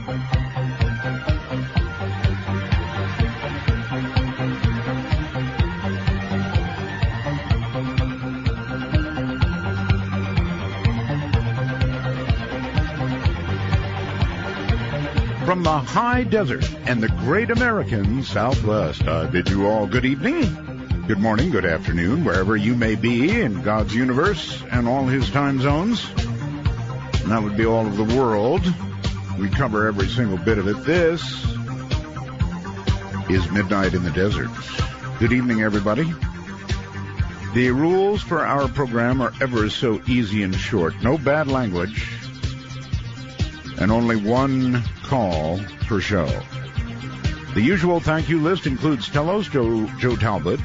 From the high desert and the great American Southwest, I bid you all good evening, good morning, good afternoon, wherever you may be in God's universe and all his time zones. And that would be all of the world. We cover every single bit of it. This is Midnight in the Desert. Good evening, everybody. The rules for our program are ever so easy and short. No bad language. And only one call per show. The usual thank you list includes Telos, Joe Talbot,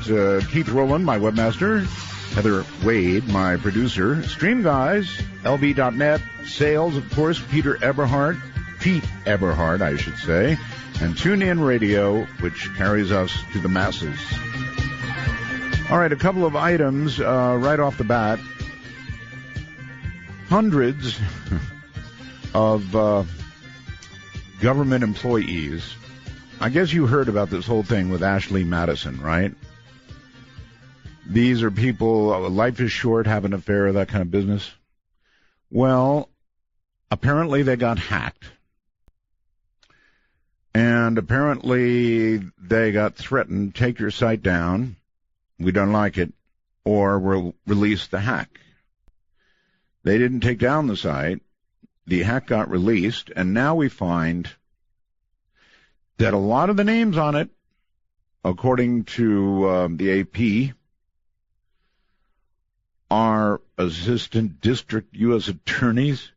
Keith Rowland, my webmaster, Heather Wade, my producer, Stream Guys, LB.net, Sales, of course, Pete Eberhard, I should say, and TuneIn Radio, which carries us to the masses. All right, a couple of items right off the bat. Hundreds of government employees. I guess you heard about this whole thing with Ashley Madison, right? These are people, life is short, have an affair, that kind of business. Well, apparently they got hacked. And apparently they got threatened, take your site down, we don't like it, or we'll release the hack. They didn't take down the site. The hack got released, and now we find that a lot of the names on it, according to the AP, are assistant district U.S. attorneys,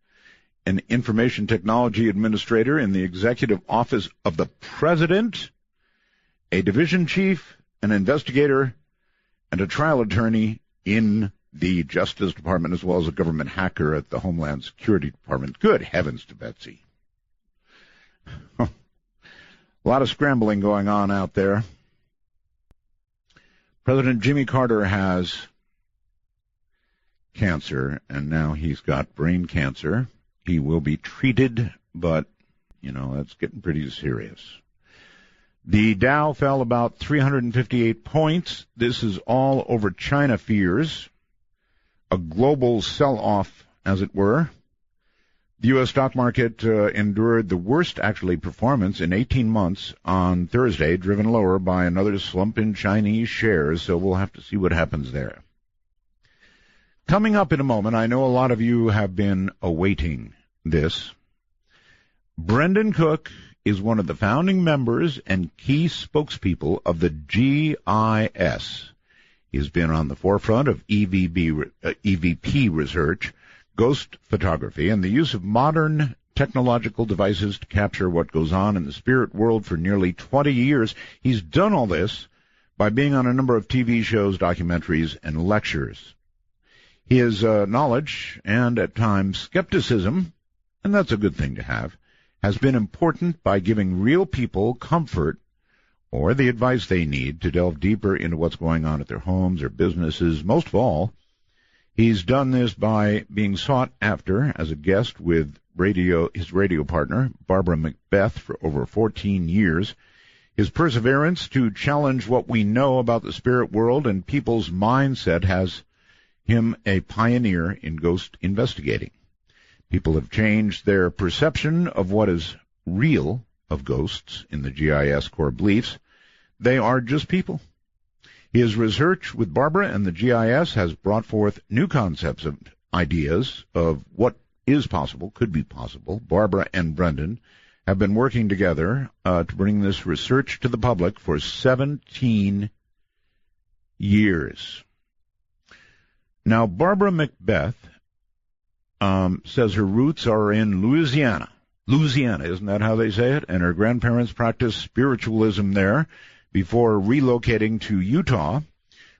an information technology administrator in the executive office of the president, a division chief, an investigator, and a trial attorney in the Justice Department, as well as a government hacker at the Homeland Security Department. Good heavens to Betsy. A lot of scrambling going on out there. President Jimmy Carter has cancer, and now he's got brain cancer. He will be treated, but, that's getting pretty serious. The Dow fell about 358 points. This is all over China fears. A global sell-off, as it were. The U.S. stock market endured the worst, performance in 18 months on Thursday, driven lower by another slump in Chinese shares, so we'll have to see what happens there. Coming up in a moment, I know a lot of you have been awaiting this. Brendan Cook is one of the founding members and key spokespeople of the GIS. He's been on the forefront of EVP research, ghost photography, and the use of modern technological devices to capture what goes on in the spirit world for nearly 20 years. He's done all this by being on a number of TV shows, documentaries, and lectures. His knowledge and, at times, skepticism, and that's a good thing to have, has been important by giving real people comfort or the advice they need to delve deeper into what's going on at their homes or businesses. Most of all, he's done this by being sought after as a guest with his radio partner, Barbara Mcbeath, for over 14 years. His perseverance to challenge what we know about the spirit world and people's mindset has him a pioneer in ghost investigating. People have changed their perception of what is real of ghosts in the GIS core beliefs. They are just people. His research with Barbara and the GIS has brought forth new concepts and ideas of what is possible, could be possible. Barbara and Brendan have been working together to bring this research to the public for 17 years. Now, Barbara Mcbeath says her roots are in Louisiana. Louisiana, isn't that how they say it? And her grandparents practiced spiritualism there before relocating to Utah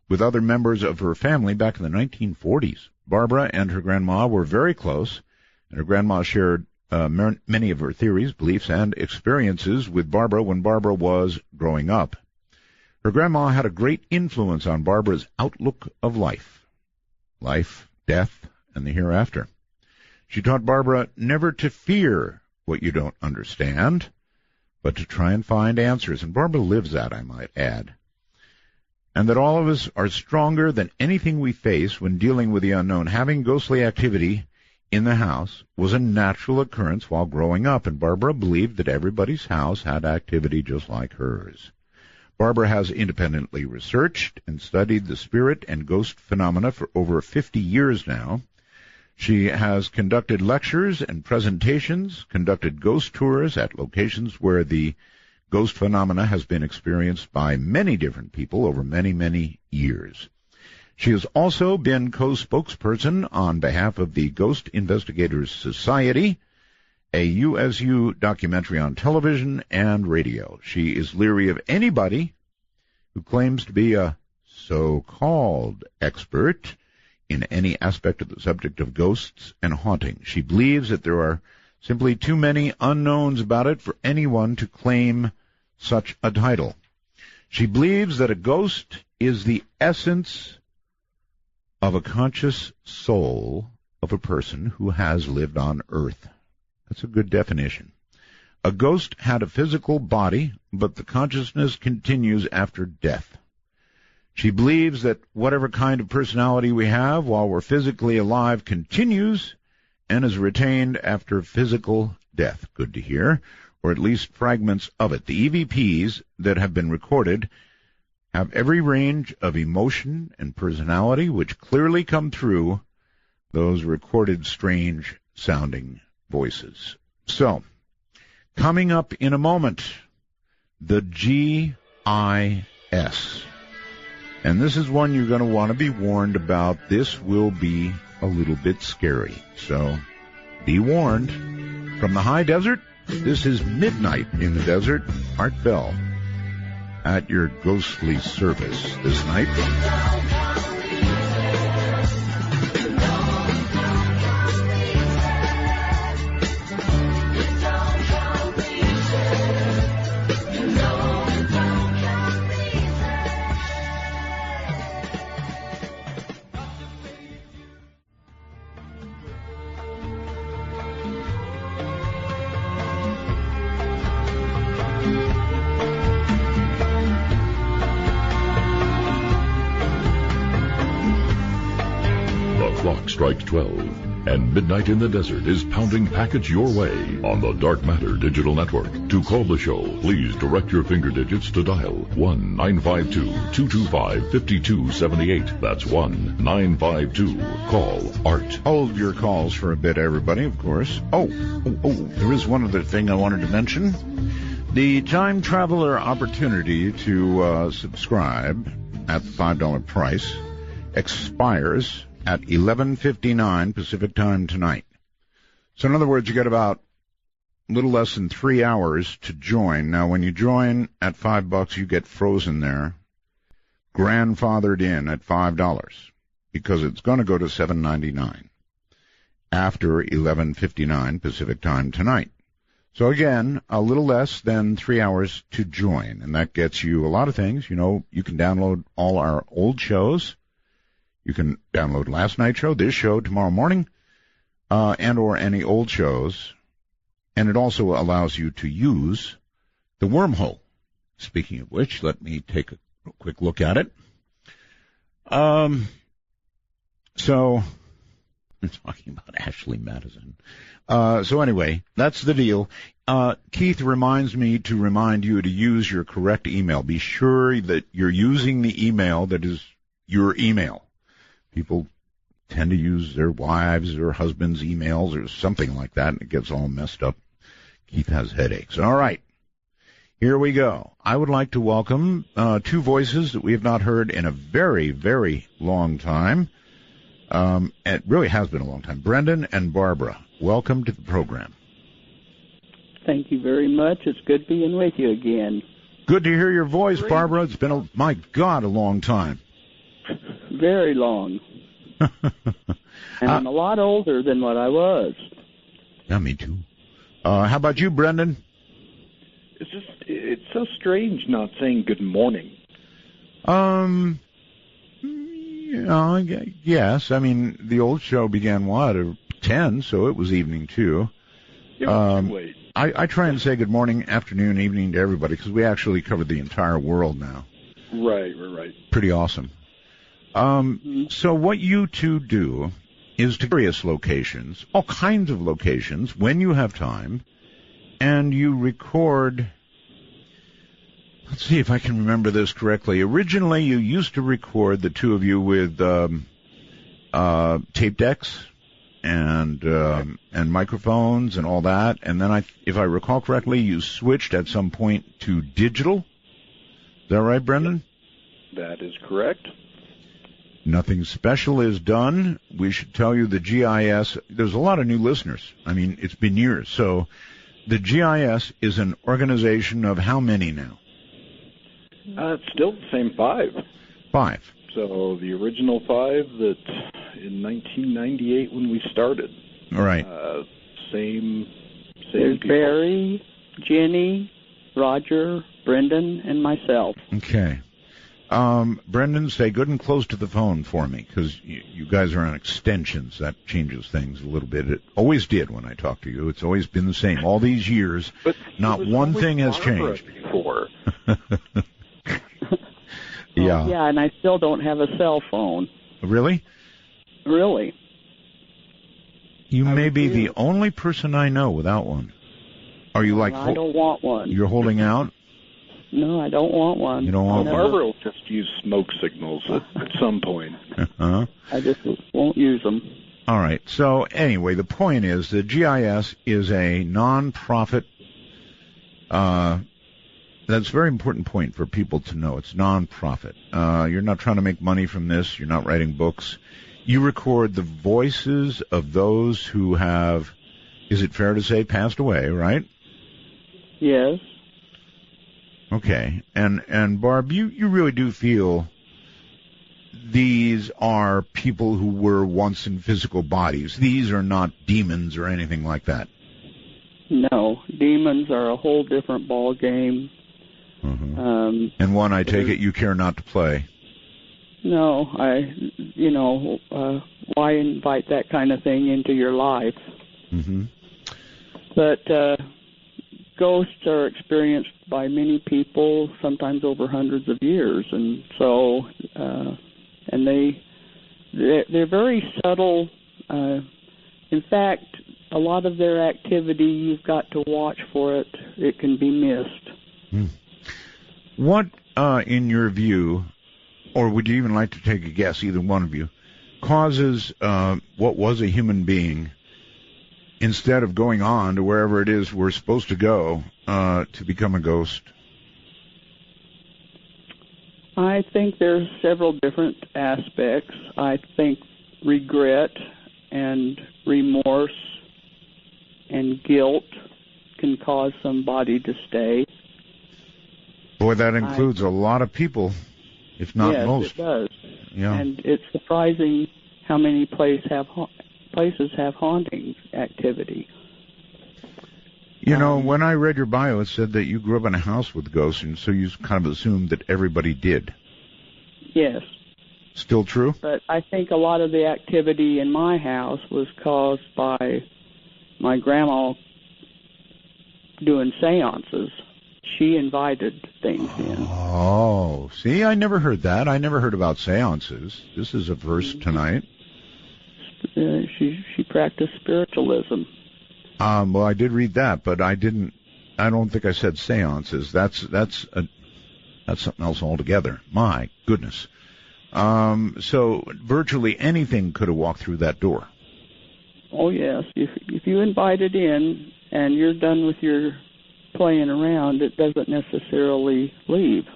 with other members of her family back in the 1940s. Barbara and her grandma were very close, and her grandma shared many of her theories, beliefs, and experiences with Barbara when Barbara was growing up. Her grandma had a great influence on Barbara's outlook of life, death, and the hereafter. She taught Barbara never to fear what you don't understand, but to try and find answers. And Barbara lives that, I might add. And that all of us are stronger than anything we face when dealing with the unknown. Having ghostly activity in the house was a natural occurrence while growing up, and Barbara believed that everybody's house had activity just like hers. Barbara has independently researched and studied the spirit and ghost phenomena for over 50 years now. She has conducted lectures and presentations, conducted ghost tours at locations where the ghost phenomena has been experienced by many different people over many, many years. She has also been co-spokesperson on behalf of the Ghost Investigators Society, a USU documentary on television and radio. She is leery of anybody who claims to be a so-called expert in any aspect of the subject of ghosts and haunting. She believes that there are simply too many unknowns about it for anyone to claim such a title. She believes that a ghost is the essence of a conscious soul of a person who has lived on Earth. That's a good definition. A ghost had a physical body, but the consciousness continues after death. She believes that whatever kind of personality we have while we're physically alive continues and is retained after physical death. Good to hear. Or at least fragments of it. The EVPs that have been recorded have every range of emotion and personality which clearly come through those recorded strange-sounding voices. So, coming up in a moment, the GIS. And this is one you're going to want to be warned about. This will be a little bit scary. So, be warned. From the high desert, this is Midnight in the Desert. Art Bell at your ghostly service this night. Strikes 12, and Midnight in the Desert is pounding package your way on the Dark Matter Digital Network. To call the show, please direct your finger digits to dial 1-952-225-5278. That's 1-952. Call ART. Hold your calls for a bit, everybody, of course. Oh, there is one other thing I wanted to mention. The Time Traveler opportunity to subscribe at the $5 price expires at 11:59 Pacific Time tonight. So in other words, you get about a little less than 3 hours to join. Now, when you join at $5, you get frozen there, grandfathered in at $5, because it's going to go to $7.99 after 11:59 Pacific Time tonight. So again, a little less than 3 hours to join, and that gets you a lot of things. You know, you can download all our old shows. You can download last night's show, this show, tomorrow morning, and or any old shows. And it also allows you to use the wormhole. Speaking of which, let me take a quick look at it. So, I'm talking about Ashley Madison. So anyway, that's the deal. Keith reminds me to remind you to use your correct email. Be sure that you're using the email that is your email. People tend to use their wives' or husbands' emails or something like that, and it gets all messed up. Keith has headaches. All right. Here we go. I would like to welcome two voices that we have not heard in a very, very long time. It really has been a long time. Brendan and Barbara, welcome to the program. Thank you very much. It's good being with you again. Good to hear your voice, Barbara. It's been, my God, a long time. Very long. And I'm a lot older than what I was. Yeah, me too. How about you, Brendan? It's so strange not saying good morning. Yes. I mean, the old show began, at 10, so it was evening, too. Wait. I try and say good morning, afternoon, evening to everybody because we actually cover the entire world now. Right. Pretty awesome. So what you two do is to various locations, all kinds of locations, when you have time, and you record. Let's see if I can remember this correctly. Originally, you used to record the two of you with tape decks and microphones and all that, and then if I recall correctly, you switched at some point to digital. Is that right, Brendan? That is correct. Nothing special is done. We should tell you the GIS. There's a lot of new listeners. I mean, it's been years. So the GIS is an organization of how many now? It's still the same 5. 5. So the original 5 that in 1998 when we started. All right. Same There's people. Barry, Jenny, Roger, Brendan, and myself. Okay. Brendan, stay good and close to the phone for me, because you guys are on extensions. That changes things a little bit. It always did when I talked to you. It's always been the same. All these years, but not one thing has Barbara changed. Before. Yeah. Yeah, and I still don't have a cell phone. Really? Really? You may be the only person I know without one. Are you like... I don't want one. You're holding out? No, I don't want one. You don't want one? Barbara will just use smoke signals at some point. Uh-huh. I just won't use them. All right. So anyway, the point is that GIS is a non-profit. That's a very important point for people to know. It's non-profit. You're not trying to make money from this. You're not writing books. You record the voices of those who have, is it fair to say, passed away, right? Yes. Okay. And Barb, you really do feel these are people who were once in physical bodies. These are not demons or anything like that. No, demons are a whole different ball game. Mm-hmm. And one, I take it, you care not to play. No, why invite that kind of thing into your life? Mm-hmm. But ghosts are experienced by many people, sometimes over hundreds of years, and so and they're very subtle. In fact, a lot of their activity, you've got to watch for it. It can be missed. What, in your view, or would you even like to take a guess, either one of you, causes what was a human being, instead of going on to wherever it is we're supposed to go, to become a ghost? I think there's several different aspects. I think regret and remorse and guilt can cause somebody to stay. Boy, that includes a lot of people, if not most. Yes, it does. Yeah. And it's surprising how many places have haunting activity. You know, when I read your bio, it said that you grew up in a house with ghosts, and so you kind of assumed that everybody did. Yes. Still true? But I think a lot of the activity in my house was caused by my grandma doing seances. She invited things in. Oh, see, I never heard that. I never heard about seances. This is a first tonight. She practiced spiritualism. Well, I did read that, but I don't think I said seances. That's something else altogether. My goodness. So virtually anything could have walked through that door. Oh yes, if you invite it in and you're done with your playing around, it doesn't necessarily leave,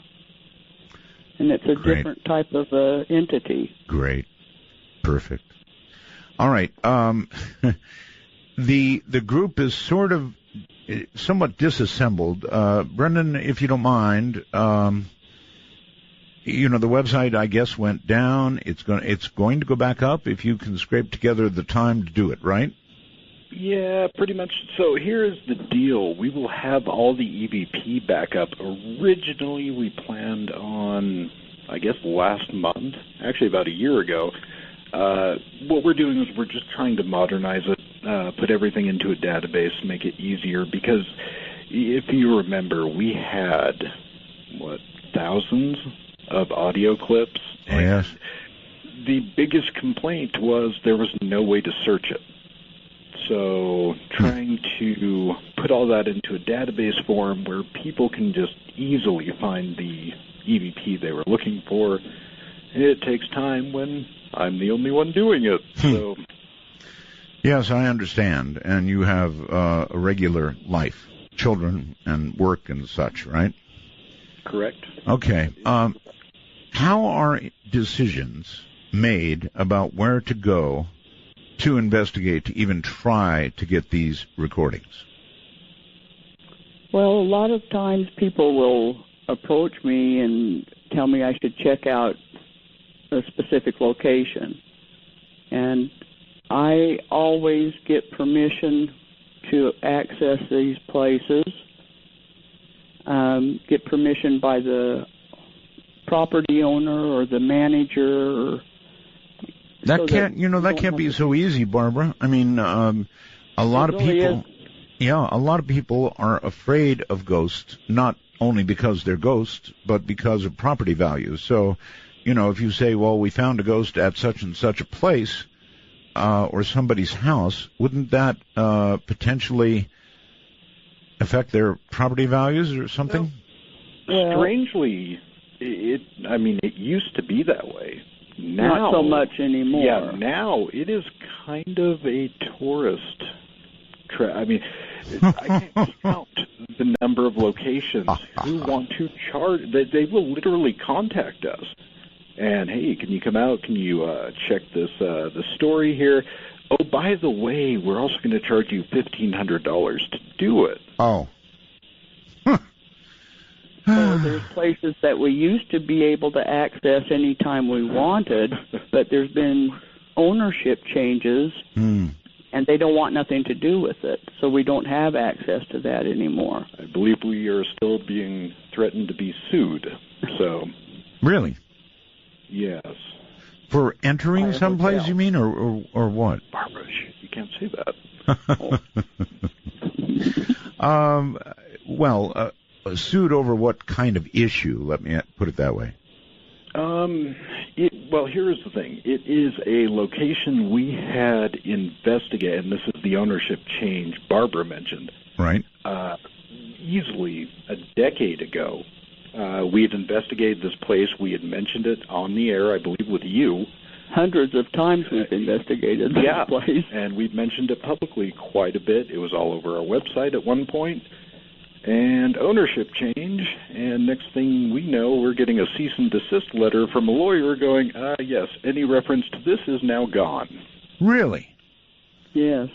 and it's a different type of entity. Great, perfect. All right. The group is sort of somewhat disassembled. Brendan, if you don't mind, the website, I guess, went down. It's going to go back up if you can scrape together the time to do it, right? Yeah, pretty much. So here's the deal. We will have all the EVP back up. Originally, we planned on, I guess, last month, actually about a year ago. What we're doing is we're just trying to modernize it, put everything into a database, make it easier, because if you remember, we had, thousands of audio clips. Oh, yes. The biggest complaint was there was no way to search it. So trying to put all that into a database form where people can just easily find the EVP they were looking for, it takes time when I'm the only one doing it. So. Yes, I understand. And you have a regular life, children and work and such, right? Correct. Okay. How are decisions made about where to go to investigate, to even try to get these recordings? Well, a lot of times people will approach me and tell me I should check out a specific location. And I always get permission to access these places, get permission by the property owner or the manager. Or that can't be so easy, Barbara. I mean, a lot of people, a lot of people are afraid of ghosts, not only because they're ghosts, but because of property values. So, if you say, well, we found a ghost at such and such a place, or somebody's house, wouldn't that potentially affect their property values or something? Well, strangely, it used to be that way. Now, not so much anymore. Yeah, now it is kind of a tourist I can't count the number of locations who want to charge. They will literally contact us. And, hey, can you come out? Can you check this the story here? Oh, by the way, we're also going to charge you $1,500 to do it. Oh. So there's places that we used to be able to access anytime we wanted, but there's been ownership changes, and they don't want nothing to do with it. So we don't have access to that anymore. I believe we are still being threatened to be sued. So. Really? Yes. For entering someplace, you mean, or what? Barbara, you can't say that. Sued over what kind of issue? Let me put it that way. Here's the thing. It is a location we had investigated, and this is the ownership change Barbara mentioned. Right. Easily a decade ago. We had investigated this place. We had mentioned it on the air, I believe, with you. Hundreds of times we've investigated this place. And we've mentioned it publicly quite a bit. It was all over our website at one point. And ownership change, and next thing we know, we're getting a cease and desist letter from a lawyer going, yes, any reference to this is now gone. Really? Yes.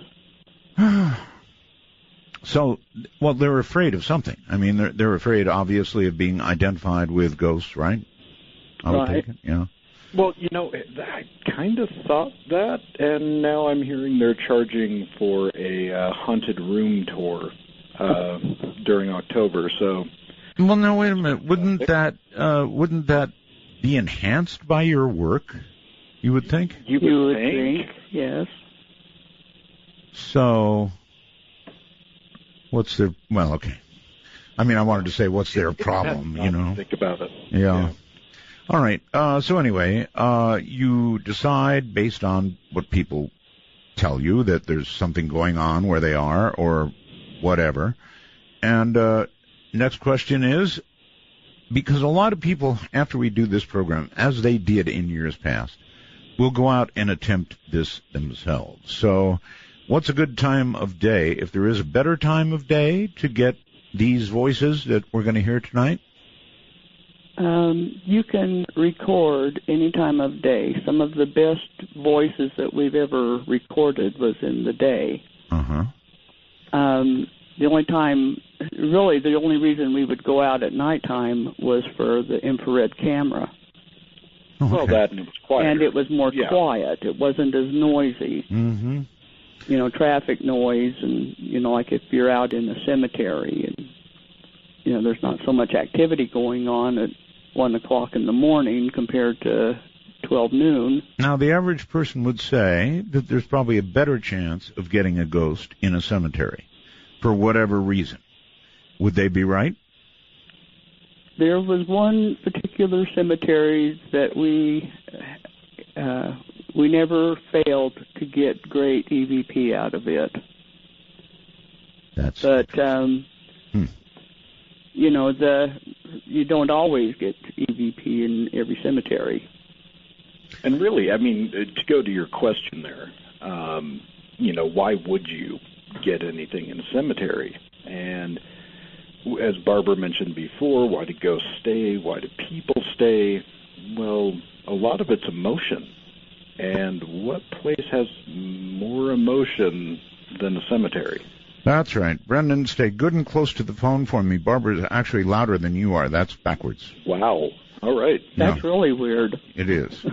So, they're afraid of something. I mean, they're afraid, obviously, of being identified with ghosts, right? I would take it, yeah. Well, I kind of thought that, and now I'm hearing they're charging for a haunted room tour during October. So, well, now wait a minute. Wouldn't that be enhanced by your work? You would think. You would think, yes. So, what's their? Well, okay. I mean, I wanted to say, what's their problem? Think about it. Yeah. All right. So anyway, you decide based on what people tell you that there's something going on where they are, or whatever. And next question is, because a lot of people, after we do this program, as they did in years past, will go out and attempt this themselves. So what's a good time of day, if there is a better time of day, to get these voices that we're going to hear tonight? You can record any time of day. Some of the best voices that we've ever recorded was in the day. Uh-huh. The only reason we would go out at nighttime was for the infrared camera. Oh, okay. Well, that, and it was quiet. And it was more quiet. It wasn't as noisy. Mm-hmm. Traffic noise, and, like if you're out in a cemetery and, there's not so much activity going on at 1 o'clock in the morning compared to 12 noon. Now, the average person would say that there's probably a better chance of getting a ghost in a cemetery, for whatever reason. Would they be right? There was one particular cemetery that we never failed to get great EVP out of it. You don't always get EVP in every cemetery. And really, I mean, to go to your question there, why would you get anything in a cemetery? And as Barbara mentioned before, why do ghosts stay? Why do people stay? Well, a lot of it's emotion. And what place has more emotion than a cemetery? That's right. Brendan, stay good and close to the phone for me. Barbara's actually louder than you are. That's backwards. Wow. All right. That's really weird. It is.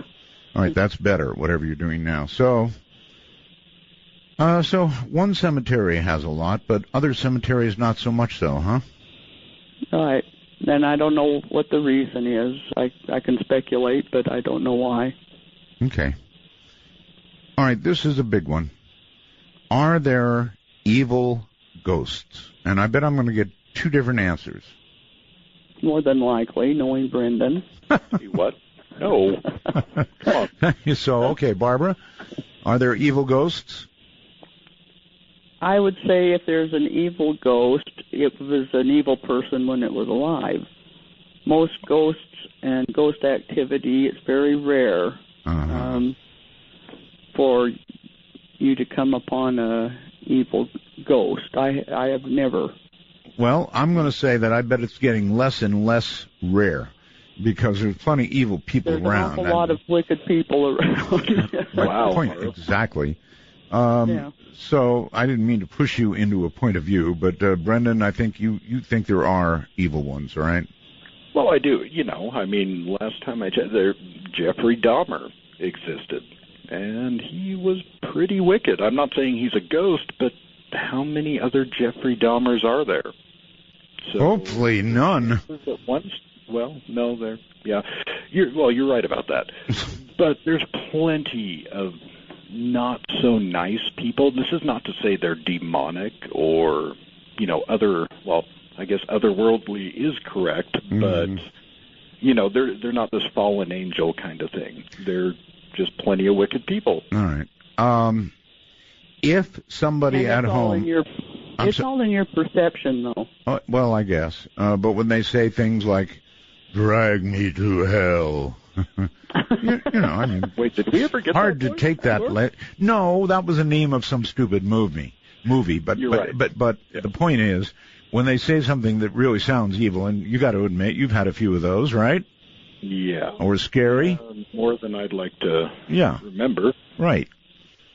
All right, that's better, whatever you're doing now. So one cemetery has a lot, but other cemeteries not so much so, huh? All right. And I don't know what the reason is. I can speculate, but I don't know why. Okay. All right, this is a big one. Are there evil ghosts? And I bet I'm going to get two different answers. More than likely, knowing Brendan. What? No. Come on. So, okay, Barbara, are there evil ghosts? I would say if there's an evil ghost, it was an evil person when it was alive. Most ghosts and ghost activity, it's very rare for you to come upon a evil ghost. I have never. Well, I'm going to say that I bet it's getting less and less rare because there's plenty of evil people around. There's an awful lot of wicked people around. Wow. Point, exactly. So I didn't mean to push you into a point of view, but Brendan, I think you think there are evil ones, right? Well, I do. Last time I checked, Jeffrey Dahmer existed, and he was pretty wicked. I'm not saying he's a ghost, but how many other Jeffrey Dahmers are there? So, hopefully none. Well, no, you're right about that. But there's plenty of not so nice people. This is not to say they're demonic or, I guess otherworldly is correct, but they're not this fallen angel kind of thing. They're just plenty of wicked people. All right. If somebody at home, it's all in your perception, though. Well, I guess. But when they say things like "drag me to hell," Wait, did we ever get hard that to take that. No, that was a name of some stupid movie. But You're right. But the point is, when they say something that really sounds evil, and you got to admit you've had a few of those, right? Yeah. Or scary. More than I'd like to remember. Right.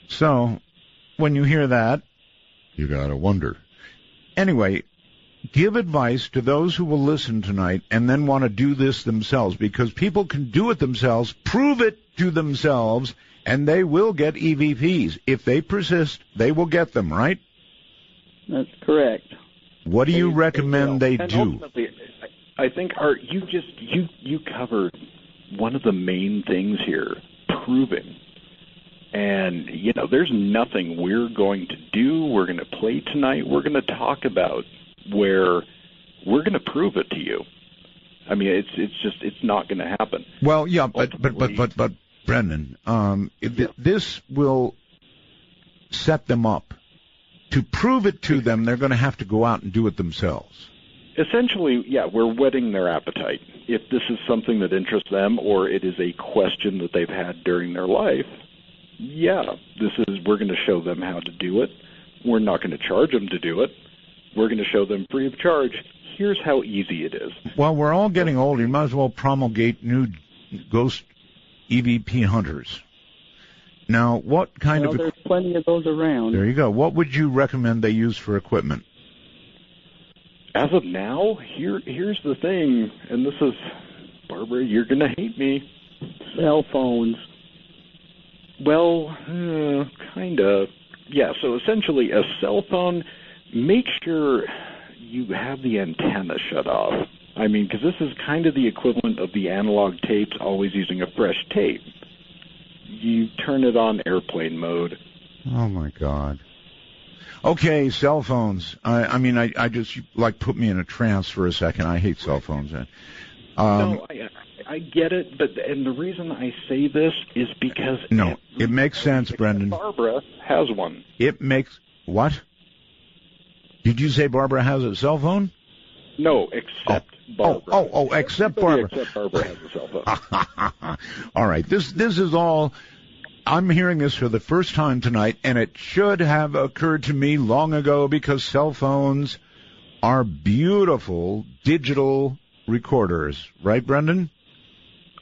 So when you hear that, you got to wonder. Anyway, give advice to those who will listen tonight and then want to do this themselves, because people can do it themselves, prove it to themselves, and they will get EVPs. If they persist, they will get them, right? That's correct. What do you recommend they do? I think, Art, you covered one of the main things here, proving. And, there's nothing we're going to do, we're going to play tonight, we're going to talk about where we're going to prove it to you. I mean, it's not going to happen. Well, yeah, but Brendan, this will set them up. To prove it to them, they're going to have to go out and do it themselves. Essentially, we're whetting their appetite. If this is something that interests them, or it is a question that they've had during their life, we're going to show them how to do it. We're not going to charge them to do it. We're going to show them free of charge. Here's how easy it is. Well, we're all getting older. You might as well promulgate new ghost EVP hunters. Now, what kind of... there's plenty of those around. There you go. What would you recommend they use for equipment? As of now, here's the thing, and this is, Barbara, you're going to hate me. Cell phones. Well, kind of. Yeah, so essentially a cell phone, make sure you have the antenna shut off. I mean, because this is kind of the equivalent of the analog tapes always using a fresh tape. you turn it on airplane mode. Oh, my God. Okay, cell phones. I just, like, put me in a trance for a second. I hate cell phones. No, I get it, and the reason I say this is because... No, it makes sense, Brendan. Barbara has one. It makes... What? Did you say Barbara has a cell phone? No, except Barbara. Except Barbara. Except Barbara has a cell phone. All right, this is all... I'm hearing this for the first time tonight, and it should have occurred to me long ago because cell phones are beautiful digital recorders. Right, Brendan?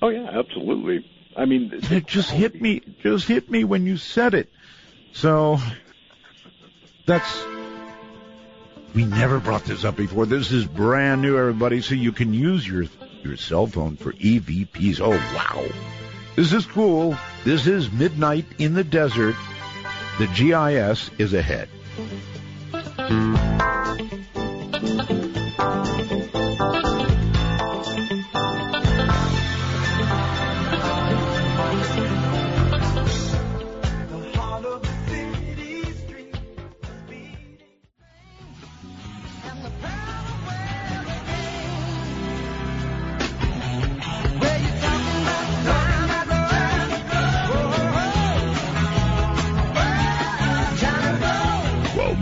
Oh, yeah, absolutely. I mean... It just hit me when you said it. So, that's... We never brought this up before. This is brand new, everybody, so you can use your cell phone for EVPs. Oh, wow. This is cool. This is Midnight in the Desert. The GIS is ahead.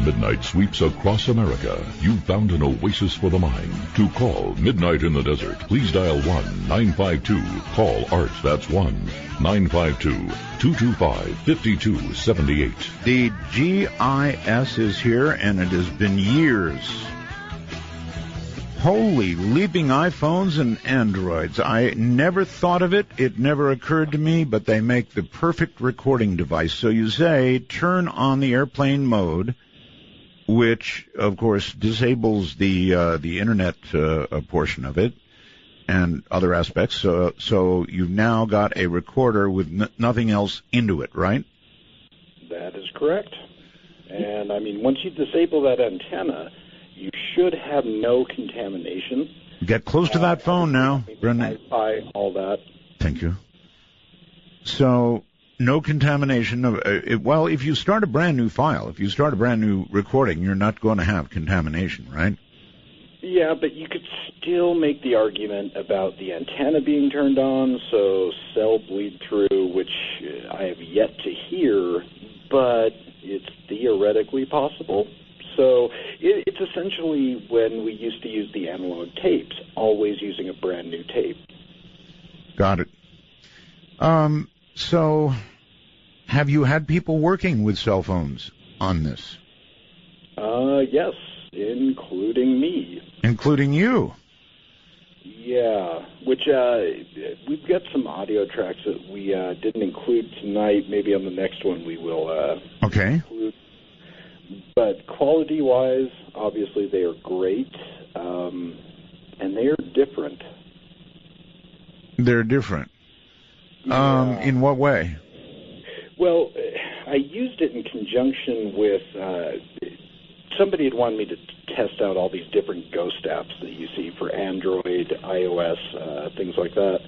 Midnight sweeps across America. You've found an oasis for the mind. To call Midnight in the Desert, please dial 1-952-CALL ART. That's 1-952-225-5278. The GIS is here, and it has been years. Holy leaping iPhones and Androids. I never thought of it. It never occurred to me, but they make the perfect recording device. So you say, turn on the airplane mode, which, of course, disables the internet portion of it and other aspects. So you've now got a recorder with nothing else into it, right? That is correct. And, I mean, once you disable that antenna, you should have no contamination. Get close to that phone now, Brendan. Wi-Fi, all that. Thank you. So... no contamination of well, if you start a brand new file, if you start a brand new recording, you're not going to have contamination, right? Yeah, but you could still make the argument about the antenna being turned on, so cell bleed through, which I have yet to hear, but it's theoretically possible. So it's essentially when we used to use the analog tapes, always using a brand new tape. Got it. So, have you had people working with cell phones on this? Yes, including me. Including you? Yeah, which we've got some audio tracks that we didn't include tonight. Maybe on the next one we will include. But quality-wise, obviously they are great, and they are different. They're different. In what way? Well, I used it in conjunction with somebody had wanted me to test out all these different ghost apps that you see for Android, iOS, things like that.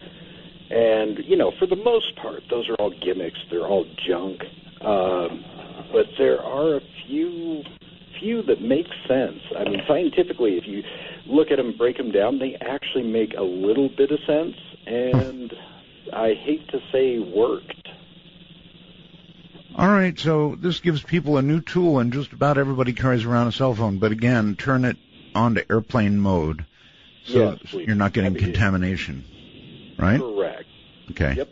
And, you know, for the most part, those are all gimmicks. They're all junk. But there are a few that make sense. I mean, scientifically, if you look at them, break them down, they actually make a little bit of sense. And... I hate to say worked. All right, so this gives people a new tool, and just about everybody carries around a cell phone. But again, turn it on to airplane mode, so you're not getting contamination, right? Correct. Okay. Yep.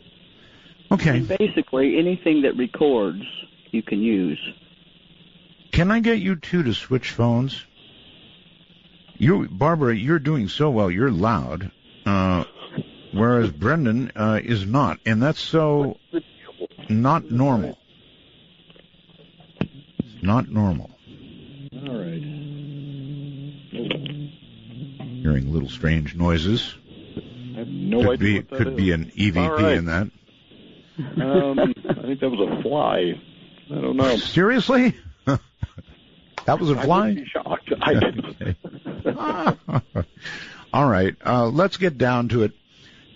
Okay. And basically, anything that records, you can use. Can I get you two to switch phones? Barbara, you're doing so well. You're loud. Whereas Brendan is not, and that's so not normal. Not normal. All right. Hearing little strange noises. I have no idea what that could be an EVP in that. I think that was a fly. I don't know. Seriously? That was a fly? I would be shocked. I didn't. All right. Let's get down to it.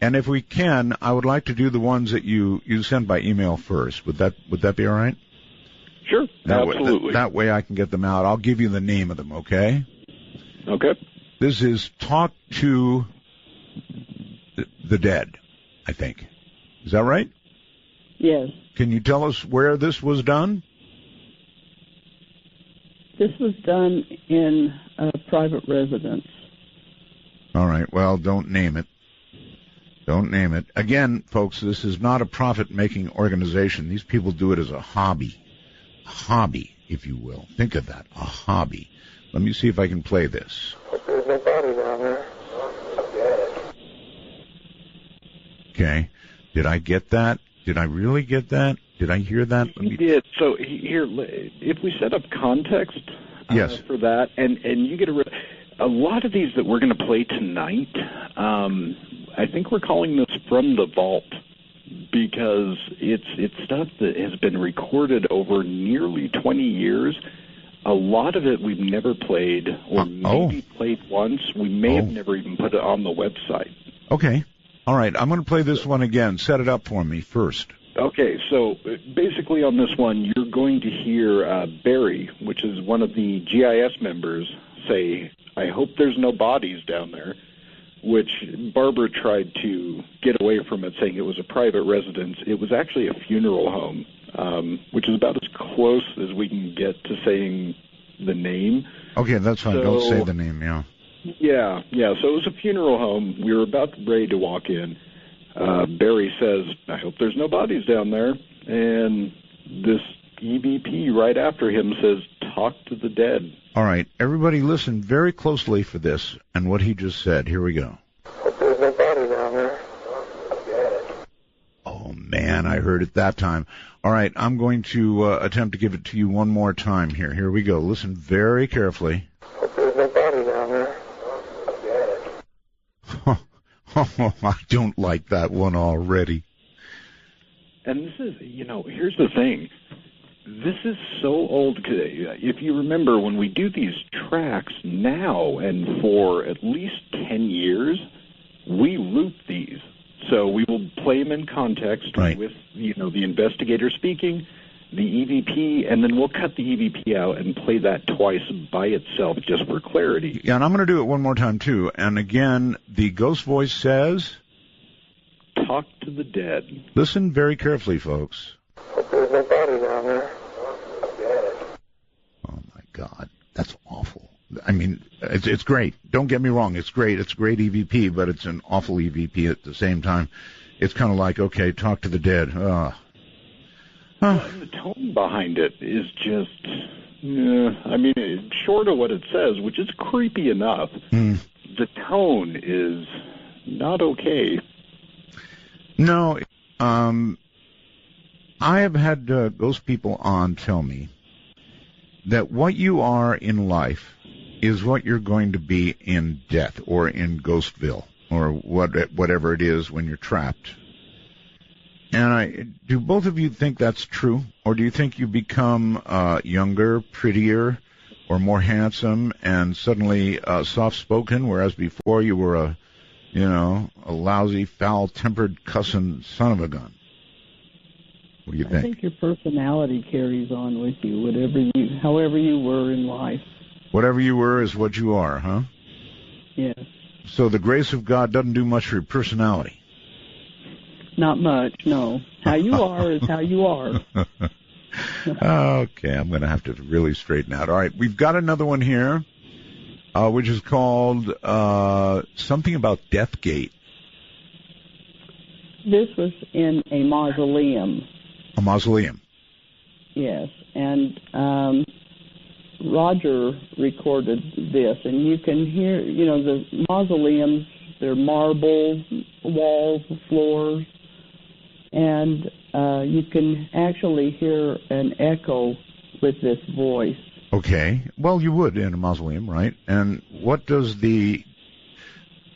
And if we can, I would like to do the ones that you send by email first. Would that be all right? Sure, absolutely. That way I can get them out. I'll give you the name of them, okay? Okay. This is Talk to the Dead, I think. Is that right? Yes. Can you tell us where this was done? This was done in a private residence. All right. Well, don't name it. Don't name it. Again, folks, this is not a profit-making organization. These people do it as a hobby. A hobby, if you will. Think of that. A hobby. Let me see if I can play this. There's no body down there. Okay. Did I get that? Did I really get that? Did I hear that? You did. So here, if we set up context yes. for that, and you get a lot of these that we're going to play tonight, I think we're calling this From the Vault because it's stuff that has been recorded over nearly 20 years. A lot of it we've never played or maybe played once. We may have never even put it on the website. Okay. All right. I'm going to play this one again. Set it up for me first. Okay, so basically on this one, you're going to hear Barry, which is one of the GIS members, say, "I hope there's no bodies down there," which Barbara tried to get away from it, saying it was a private residence. It was actually a funeral home, which is about as close as we can get to saying the name. Okay, that's fine. Don't say the name, yeah. Yeah, so it was a funeral home. We were about ready to walk in. Barry says, "I hope there's no bodies down there." And this EVP right after him says, "Talk to the dead." All right, everybody listen very closely for this and what he just said. Here we go. Hope there's no body down there. Oh, man, I heard it that time. All right, I'm going to attempt to give it to you one more time here. Here we go. Listen very carefully. Hope there's no body down there. Oh, I don't like that one already. And this is, here's the thing. This is so old. If you remember, when we do these tracks now and for at least 10 years, we loop these. So we will play them in context with, the investigator speaking, the EVP, and then we'll cut the EVP out and play that twice by itself just for clarity. Yeah, and I'm going to do it one more time, too. And again, the ghost voice says, "Talk to the dead." Listen very carefully, folks. Hope there's no body down there. Oh, my God. That's awful. I mean, it's great. Don't get me wrong. It's great. It's a great EVP, but it's an awful EVP at the same time. It's kind of like, okay, talk to the dead. And the tone behind it is just, short of what it says, which is creepy enough, the tone is not okay. No, I have had ghost people on tell me that what you are in life is what you're going to be in death or in Ghostville or whatever it is when you're trapped. And do both of you think that's true, or do you think you become younger, prettier, or more handsome, and suddenly soft-spoken, whereas before you were a lousy, foul-tempered, cussing son of a gun? What do you think? I think your personality carries on with you, however you were in life. Whatever you were is what you are, huh? Yes. So the grace of God doesn't do much for your personality. Not much, no. How you are is how you are. Okay, I'm going to have to really straighten out. All right, we've got another one here, which is called something about Deathgate. This was in a mausoleum. A mausoleum. Yes, and Roger recorded this, and you can hear, the mausoleums, they're marble walls, floors, and you can actually hear an echo with this voice. Okay. Well, you would in a mausoleum, right? And what does he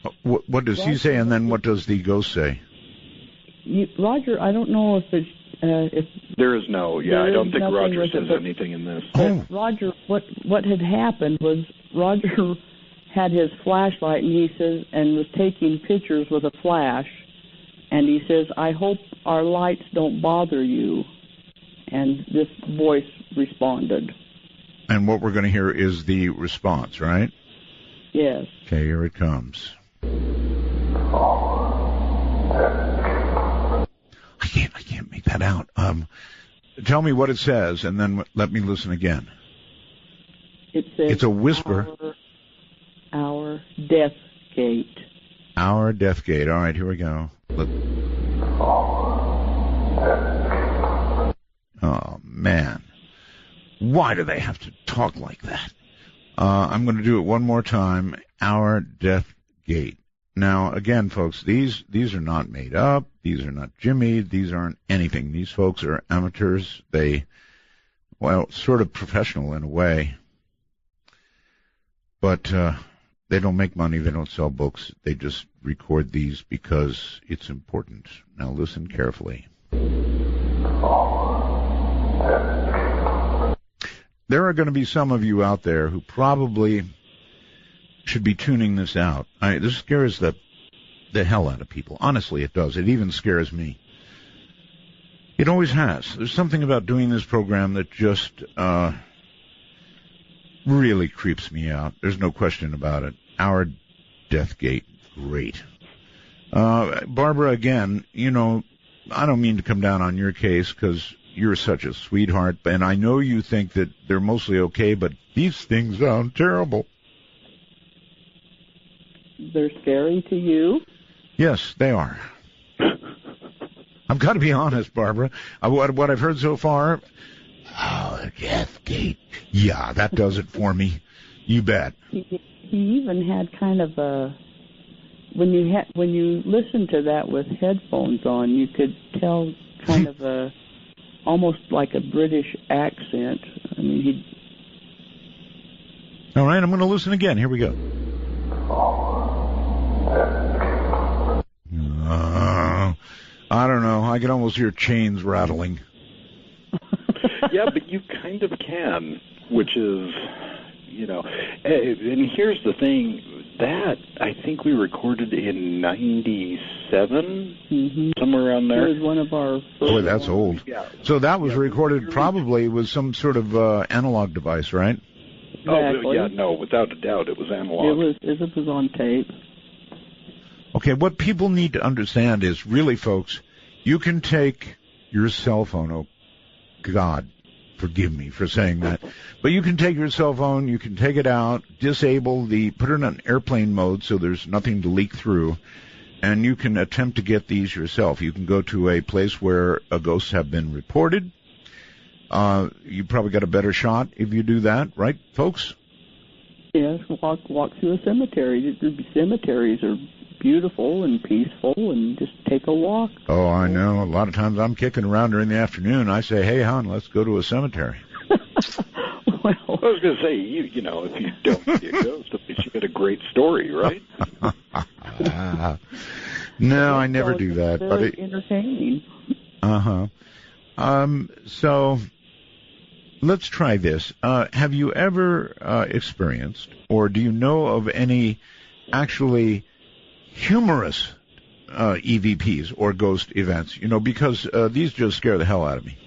say, and then what does the ghost say? Roger, I don't know if it's... there is no, I don't think Roger says anything in this. Roger, what had happened was Roger had his flashlight, and he says, and was taking pictures with a flash, And he says, I hope our lights don't bother you. And this voice responded. And what we're going to hear is the response, right? Yes. Okay, here it comes. I can't make that out. Tell me what it says, and then let me listen again. It says, it's a whisper. Our death gate. Our death gate. All right, here we go. Oh, man. Why do they have to talk like that? I'm going to do it one more time. Our death gate. Now, again, folks, these are not made up. These are not jimmied. These aren't anything. These folks are amateurs. Sort of professional in a way. But they don't make money. They don't sell books. They just record these because it's important. Now, listen carefully. There are going to be some of you out there who probably should be tuning this out. This scares the hell out of people. Honestly, it does. It even scares me. It always has. There's something about doing this program that just really creeps me out. There's no question about it. Our death gate. Great. Barbara, again, I don't mean to come down on your case because you're such a sweetheart, and I know you think that they're mostly okay, but these things sound terrible. They're scary to you? Yes, they are. I've got to be honest, Barbara. What I've heard so far, our death gate. Yeah, that does it for me. You bet. He even had kind of a... When you listen to that with headphones on, you could tell kind of a... almost like a British accent. I mean, All right, I'm going to listen again. Here we go. I don't know. I can almost hear chains rattling. Yeah, but you kind of can, which is, and here's the thing, that I think we recorded in 97, somewhere around there. It was one of our first Boy, that's old. Yeah. So that was recorded probably with some sort of analog device, right? Exactly. Oh, yeah, no, without a doubt, it was analog. It was on tape. Okay, what people need to understand is, really, folks, you can take your cell phone, oh, God, forgive me for saying that, but you can take your cell phone, you can take it out, put it on airplane mode so there's nothing to leak through, and you can attempt to get these yourself. You can go to a place where ghosts have been reported. You probably got a better shot if you do that, right, folks? Yes, walk through a cemetery. The cemeteries are beautiful and peaceful, and just take a walk. Oh, I know. A lot of times I'm kicking around during the afternoon. I say, hey, hon, let's go to a cemetery. Well, I was going to say, if you don't see a ghost, at least you get a great story, right? No, I never do that. Very But entertaining. So let's try this. Have you ever experienced, or do you know of any actually humorous EVPs or ghost events? Because these just scare the hell out of me.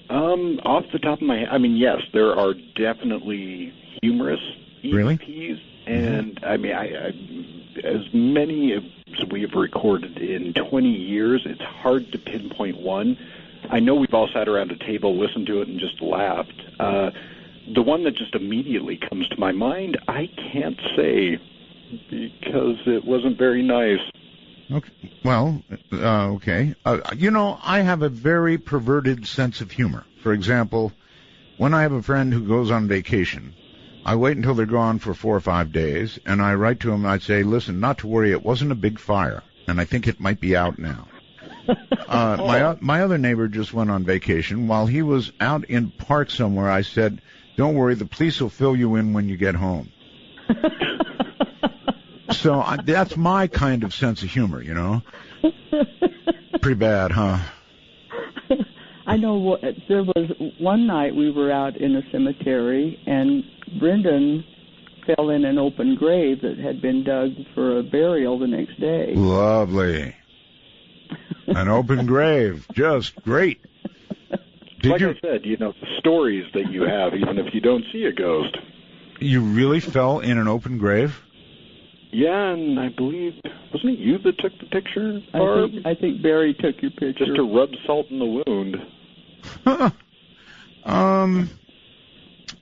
Off the top of my head, yes, there are definitely humorous EVPs, Really? And as many as we've recorded in 20 years, it's hard to pinpoint one. I know we've all sat around a table, listened to it, and just laughed. The one that just immediately comes to my mind, I can't say because it wasn't very nice. Okay. Well, okay. I have a very perverted sense of humor. For example, when I have a friend who goes on vacation, I wait until they're gone for 4 or 5 days, and I write to them and I say, listen, not to worry, it wasn't a big fire, and I think it might be out now. My other neighbor just went on vacation. While he was out in park somewhere, I said, don't worry, the police will fill you in when you get home. So that's my kind of sense of humor, Pretty bad, huh? I know there was one night we were out in a cemetery, and Brendan fell in an open grave that had been dug for a burial the next day. Lovely. An open grave. Just great. I said, the stories that you have, even if you don't see a ghost. You really fell in an open grave? Yeah, and I believe, wasn't it you that took the picture, Barb? I think Barry took your picture. Just to rub salt in the wound.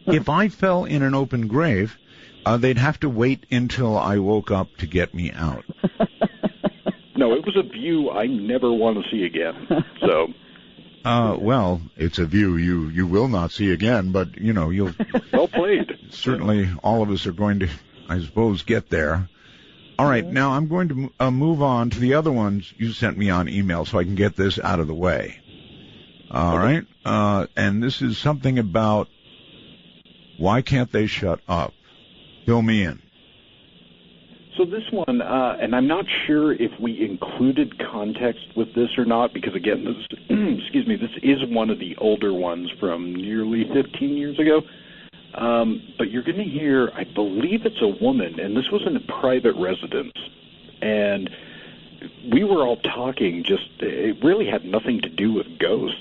If I fell in an open grave, they'd have to wait until I woke up to get me out. No, it was a view I never want to see again. So, well, it's a view you will not see again, but you'll. Well played. Certainly, all of us are going to, I suppose, get there. All right, now I'm going to move on to the other ones you sent me on email, so I can get this out of the way. All right, and this is something about why can't they shut up? Fill me in. So this one, and I'm not sure if we included context with this or not, because again, this, this is one of the older ones from nearly 15 years ago. But you're going to hear, I believe it's a woman, and this was in a private residence. And we were all talking, it really had nothing to do with ghosts.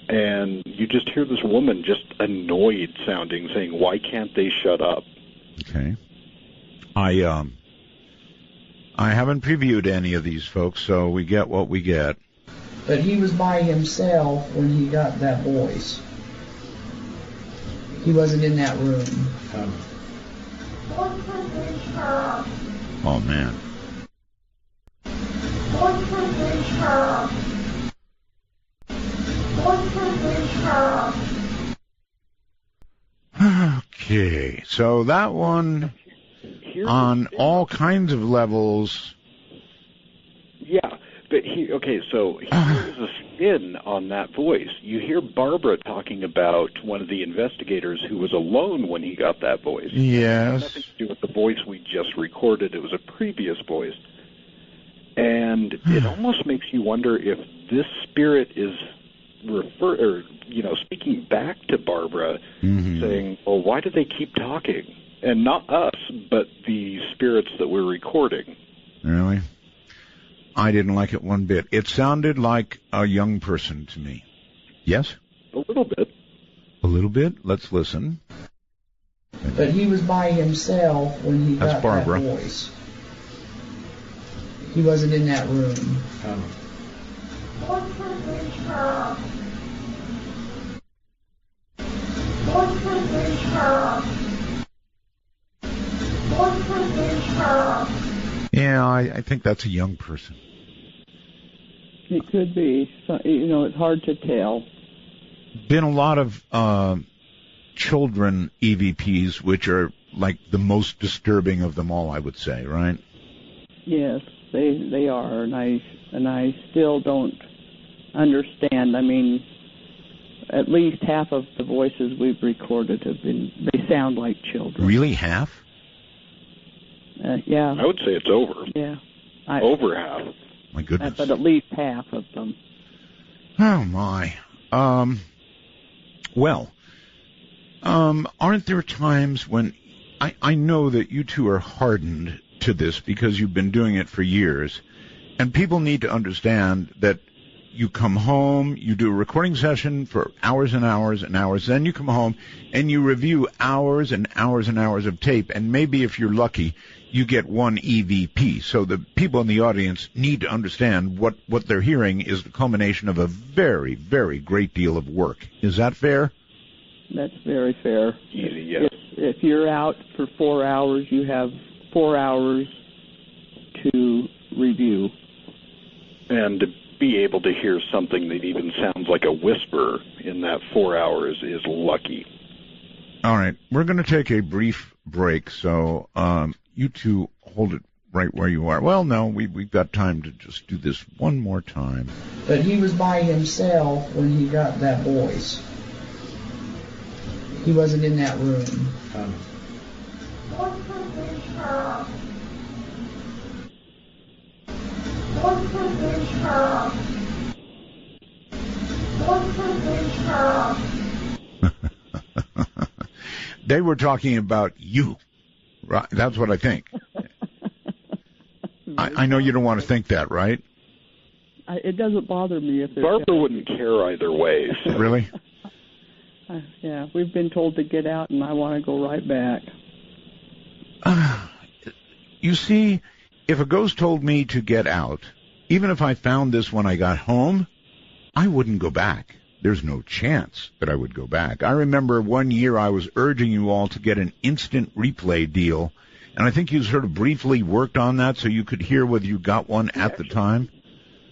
And you just hear this woman just annoyed sounding, saying, "Why can't they shut up?" Okay. I haven't previewed any of these folks, so we get what we get. But he was by himself when he got that voice. He wasn't in that room. Oh, man. Okay, so that one, on all kinds of levels. Yeah, but so here's a spin on that voice. You hear Barbara talking about one of the investigators who was alone when he got that voice. Yes. It had nothing to do with the voice we just recorded. It was a previous voice. And it almost makes you wonder if this spirit is speaking back to Barbara, saying, "Well, why do they keep talking?" And not us, but the spirits that we're recording. Really? I didn't like it one bit. It sounded like a young person to me. Yes? A little bit. A little bit? Let's listen. But he was by himself when he got Barbara. that voice. He wasn't in that room. Yeah, I think that's a young person. It could be. So, it's hard to tell. Been a lot of children EVPs, which are like the most disturbing of them all, I would say, right? Yes, they are, and I still don't understand. I mean, at least half of the voices we've recorded they sound like children. Really, half? Yeah. I would say it's over. Yeah. Over half. My goodness. But at least half of them. Oh, my. Aren't there times when I know that you two are hardened to this because you've been doing it for years, and people need to understand that you come home, you do a recording session for hours and hours and hours, then you come home and you review hours and hours and hours of tape, and maybe if you're lucky, you get one EVP. So the people in the audience need to understand what they're hearing is the culmination of a very, very great deal of work. Is that fair? That's very fair. Easy, yes. If you're out for 4 hours, you have 4 hours to review. And to be able to hear something that even sounds like a whisper in that 4 hours is lucky. All right. We're going to take a brief break, so you two hold it right where you are. Well, no, we've got time to just do this one more time. But he was by himself when he got that voice. He wasn't in that room. They were talking about you. Right. That's what I think. I know you don't want to think that, right? It doesn't bother me if they're... Barbara wouldn't care either way. So. Really? Yeah, we've been told to get out, and I want to go right back. You see, if a ghost told me to get out, even if I found this when I got home, I wouldn't go back. There's no chance that I would go back. I remember one year I was urging you all to get an instant replay deal, and I think you sort of briefly worked on that so you could hear whether you got one at the time.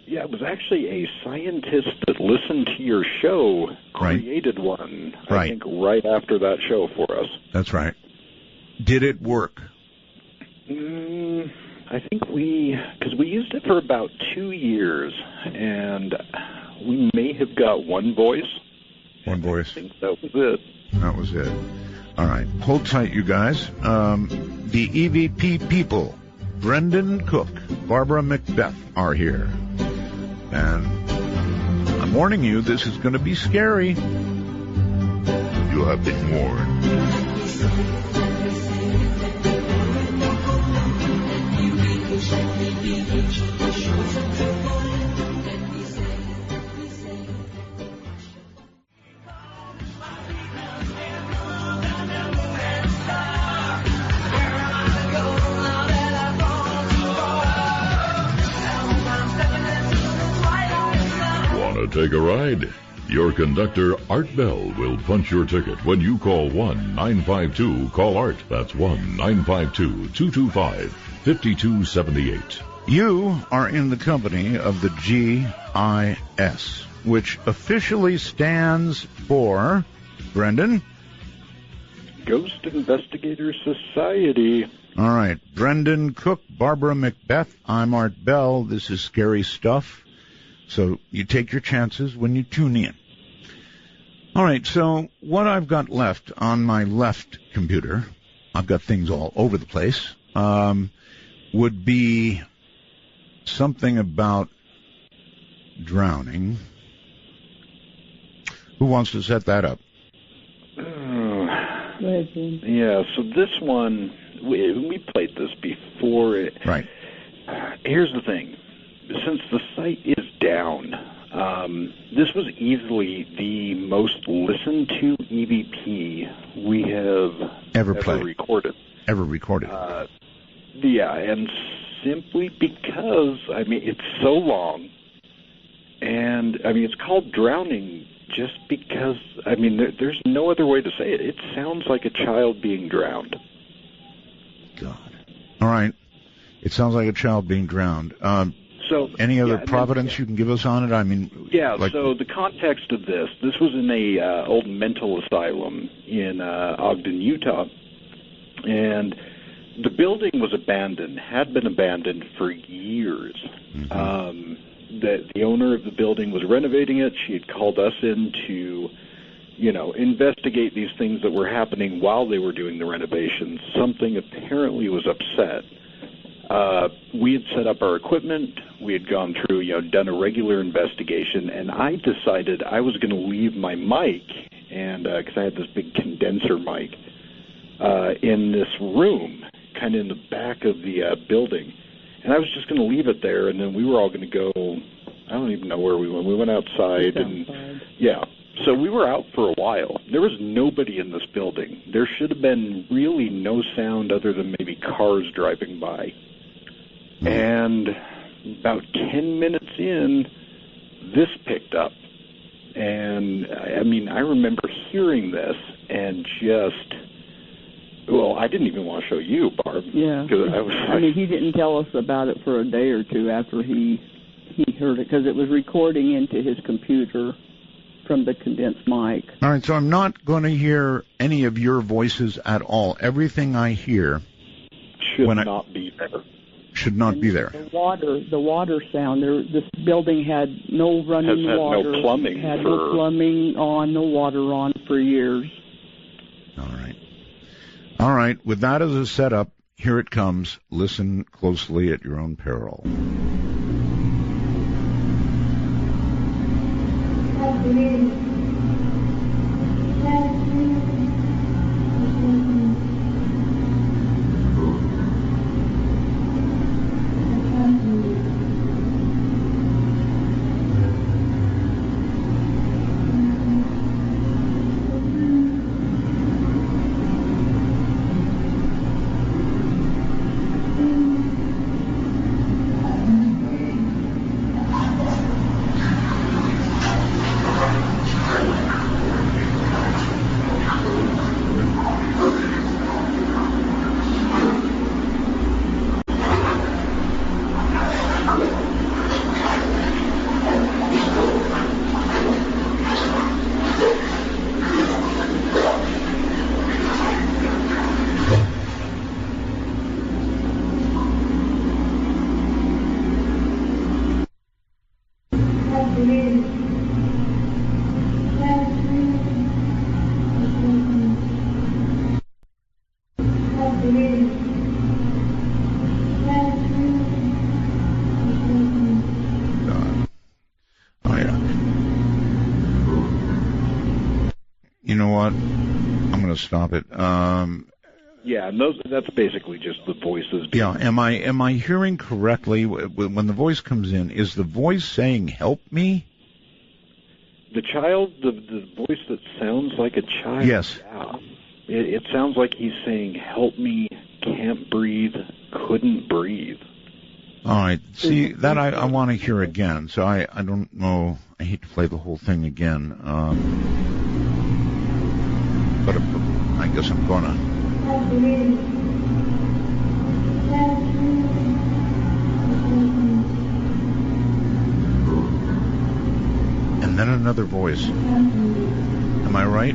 Yeah, it was actually a scientist that listened to your show created one, I think, right after that show for us. That's right. Did it work? I think because we used it for about 2 years, and we may have got one voice. One voice. I think that was it. That was it. All right. Hold tight, you guys. The EVP people, Brendan Cook, Barbara Mcbeath, are here. And I'm warning you, this is going to be scary. You have been warned. Take a ride? Your conductor, Art Bell, will punch your ticket when you call 1-952-CALL-ART. That's 1-952-225-5278. You are in the company of the GIS, which officially stands for, Brendan? Ghost Investigator Society. All right. Brendan Cook, Barbara Mcbeath. I'm Art Bell. This is Scary Stuff. So you take your chances when you tune in. All right, so what I've got left on my left computer, I've got things all over the place, would be something about drowning. Who wants to set that up? Yeah, so this one, we played this before. Right. Here's the thing. Since the site is down, this was easily the most listened to EVP we have ever recorded. Ever recorded. Yeah, and simply because, it's so long, and, it's called Drowning just because, there's no other way to say it. It sounds like a child being drowned. God. All right. It sounds like a child being drowned. So, any other providence you can give us on it? So the context of this was in a old mental asylum in Ogden, Utah, and the building was abandoned, had been abandoned for years. Mm-hmm. The owner of the building was renovating it. She had called us in to, investigate these things that were happening while they were doing the renovations. Something apparently was upset. We had set up our equipment. We had gone through, done a regular investigation, and I decided I was going to leave my mic, and because I had this big condenser mic in this room, kind of in the back of the building, and I was just going to leave it there, and then we were all going to go. I don't even know where we went. We went outside, So we were out for a while. There was nobody in this building. There should have been really no sound other than maybe cars driving by. And about 10 minutes in, this picked up. And, I remember hearing this and just, I didn't even want to show you, Barb. Yeah. He didn't tell us about it for a day or two after he heard it, because it was recording into his computer from the condensed mic. All right, so I'm not going to hear any of your voices at all. Everything I hear should not be there. Should not be there. The water sound. This building had no running water. No plumbing. Had no plumbing on, no water on for years. All right. With that as a setup, here it comes. Listen closely at your own peril. Oh, yeah. You know what? I'm going to stop it. Yeah, and that's basically just the voices. Yeah, am I hearing correctly when the voice comes in? Is the voice saying "help me"? The child, the voice that sounds like a child. Yes. Yeah. It sounds like he's saying, "Help me, can't breathe, couldn't breathe." All right. See, that I want to hear again. So I don't know. I hate to play the whole thing again. But I guess I'm going to. And then another voice. Am I right?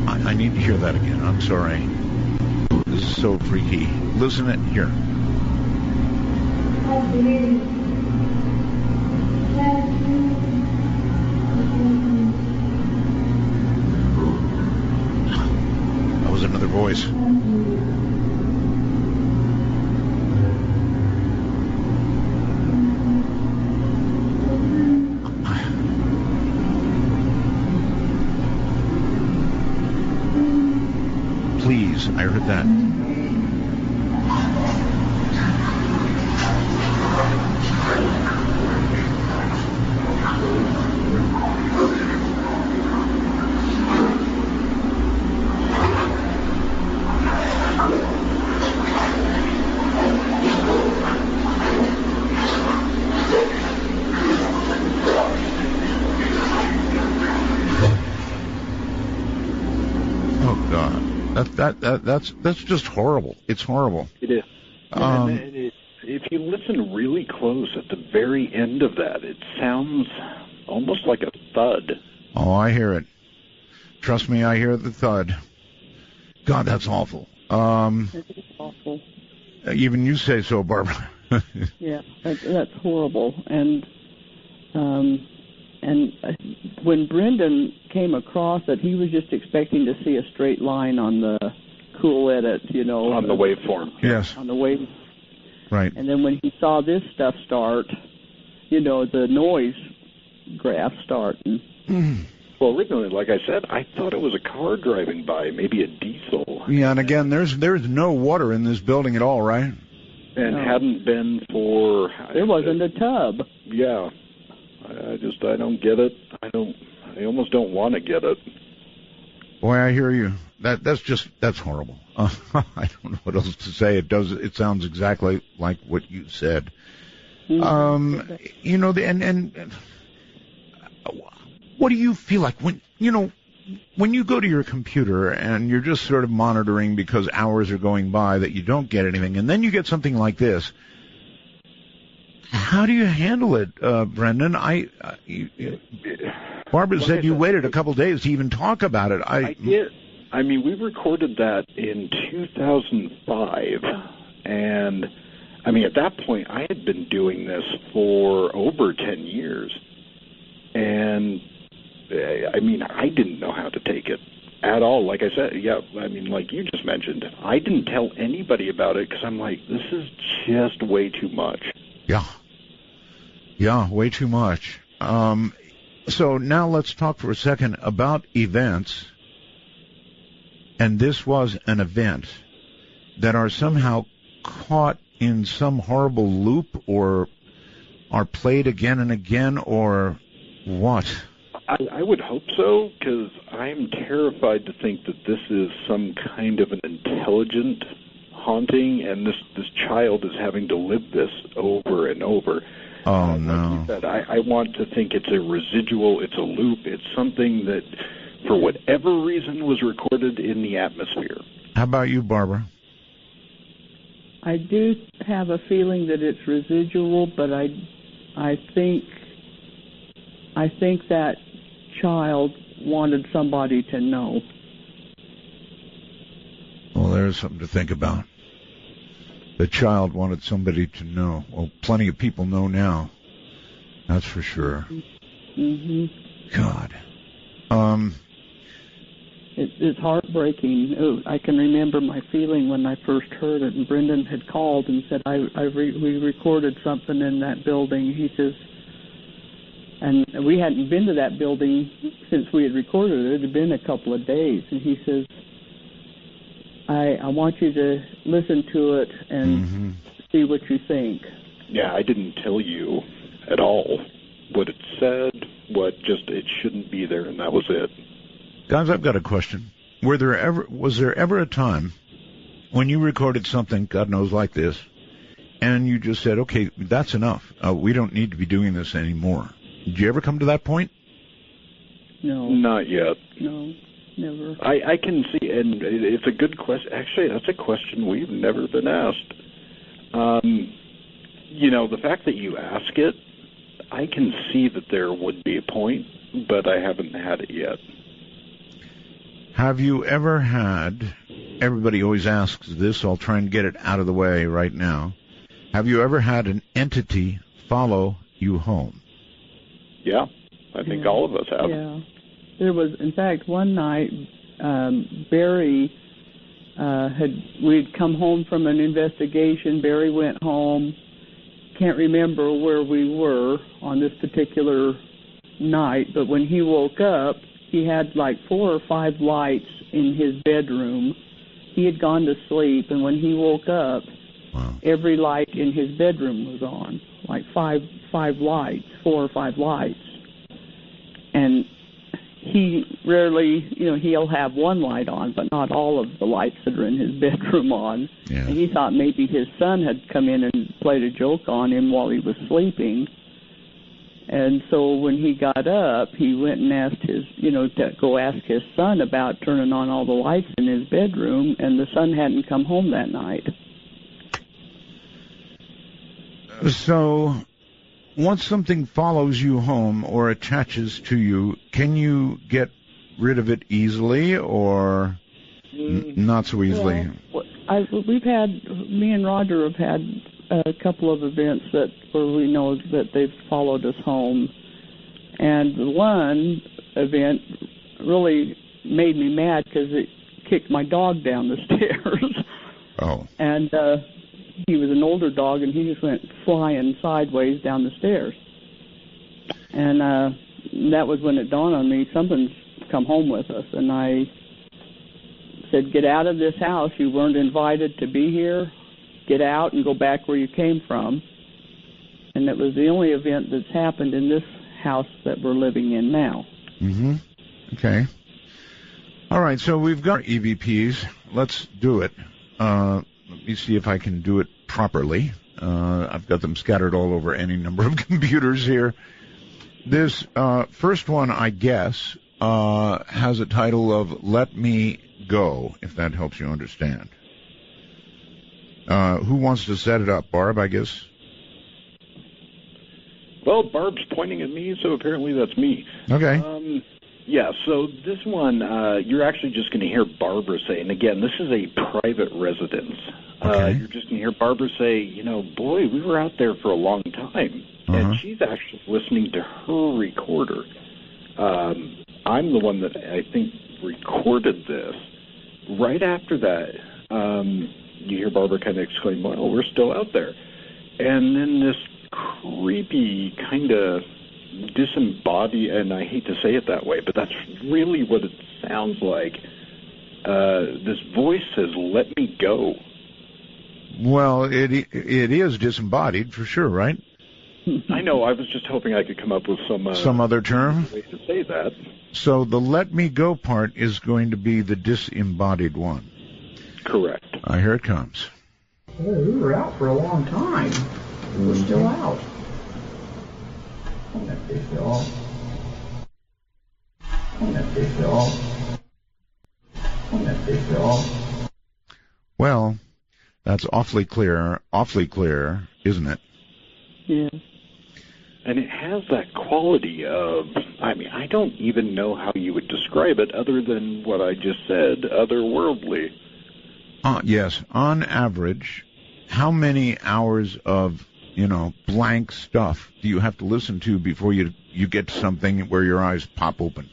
I need to hear that again. I'm sorry. This is so freaky. Listen it here. That was another voice. Please, I heard that. That's just horrible. It's horrible. It is. If you listen really close at the very end of that, it sounds almost like a thud. Oh, I hear it. Trust me, I hear the thud. God, that's awful. It's awful. Even you say so, Barbara. Yeah, that's horrible. And when Brendan came across it, he was just expecting to see a straight line on the cool edit, on the waveform. Yes. On the wave. Right. And then when he saw this stuff start, the noise graph start. Well, originally, like I said, I thought it was a car driving by, maybe a diesel. Yeah, and again, there's no water in this building at all, right? And hadn't been for... There wasn't a tub. Yeah. I don't get it. I almost don't want to get it. Boy, I hear you. That's horrible. I don't know what else to say. It sounds exactly like what you said. And what do you feel like when you go to your computer and you're just sort of monitoring because hours are going by that you don't get anything, and then you get something like this? How do you handle it, Brendan? Barbara said you waited a couple days to even talk about it. I did. I mean, we recorded that in 2005, and I mean, at that point, I had been doing this for over 10 years, and I mean, I didn't know how to take it at all. Like I said, like you just mentioned, I didn't tell anybody about it because I'm like, this is just way too much. Yeah, way too much. So now let's talk for a second about events. And this was an event that are somehow caught in some horrible loop or are played again and again, or what? I would hope so, because I'm terrified to think that this is some kind of an intelligent haunting, and this child is having to live this over and over. Oh, no. Like you said, I want to think it's a residual, it's a loop, it's something that, for whatever reason, was recorded in the atmosphere. How about you, Barbara? I do have a feeling that it's residual, but I think that child wanted somebody to know. Well, there's something to think about. The child wanted somebody to know. Well, plenty of people know now. That's for sure. God. It's heartbreaking. I can remember my feeling when I first heard it, and Brendan had called and said, we recorded something in that building. He says, and we hadn't been to that building since we had recorded it. It had been a couple of days. And he says, I want you to listen to it and see what you think. Yeah, I didn't tell you at all what it said, it shouldn't be there, and that was it. Guys, I've got a question. Was there ever a time when you recorded something, God knows, like this, and you just said, okay, that's enough. We don't need to be doing this anymore? Did you ever come to that point? No. Not yet. No, never. I can see, and it's a good question. Actually, that's a question we've never been asked. The fact that you ask it, I can see that there would be a point, but I haven't had it yet. Have you ever had, everybody always asks this, so I'll try and get it out of the way right now. Have you ever had an entity follow you home? Yeah, I think all of us have. Yeah. There was, in fact, one night, Barry we'd come home from an investigation. Barry went home. Can't remember where we were on this particular night, but when he woke up, he had like 4 or 5 lights in his bedroom. He had gone to sleep, and when he woke up, every light in his bedroom was on, like 4 or 5 lights. And he rarely, he'll have one light on, but not all of the lights that are in his bedroom on. Yeah. And he thought maybe his son had come in and played a joke on him while he was sleeping. And so when he got up, he went and asked to go ask his son about turning on all the lights in his bedroom, and the son hadn't come home that night. So, once something follows you home or attaches to you, can you get rid of it easily or not so easily? Well, me and Roger have had a couple of events where we know that they've followed us home. And the one event really made me mad because it kicked my dog down the stairs. Oh. And he was an older dog, and he just went flying sideways down the stairs. And that was when it dawned on me, something's come home with us. And I said, get out of this house. You weren't invited to be here. Get out and go back where you came from. And that was the only event that's happened in this house that we're living in now. Okay. All right, so we've got EVPs. Let's do it. Let me see if I can do it properly. I've got them scattered all over any number of computers here. This first one, I guess, has a title of Let Me Go, if that helps you understand. Who wants to set it up? Barb, I guess? Well, Barb's pointing at me, so apparently that's me. Okay. Yeah, so this one, you're actually just going to hear Barbara say, and again, this is a private residence. Okay. You're just going to hear Barbara say, boy, we were out there for a long time. And she's actually listening to her recorder. I'm the one that I think recorded this. Right after that, you hear Barbara kind of exclaim, well, we're still out there. And then this creepy kind of disembodied, and I hate to say it that way, but that's really what it sounds like. This voice says, let me go. Well, it is disembodied for sure, right? I know. I was just hoping I could come up with some other term way to say that. So the let me go part is going to be the disembodied one. Correct. Here it comes. Well, we were out for a long time. We're still out. On that big dog. On that big dog. On that big dog. Well, that's awfully clear, isn't it? Yeah. And it has that quality of, I don't even know how you would describe it other than what I just said, otherworldly. Yes. On average, how many hours of blank stuff do you have to listen to before you get to something where your eyes pop open?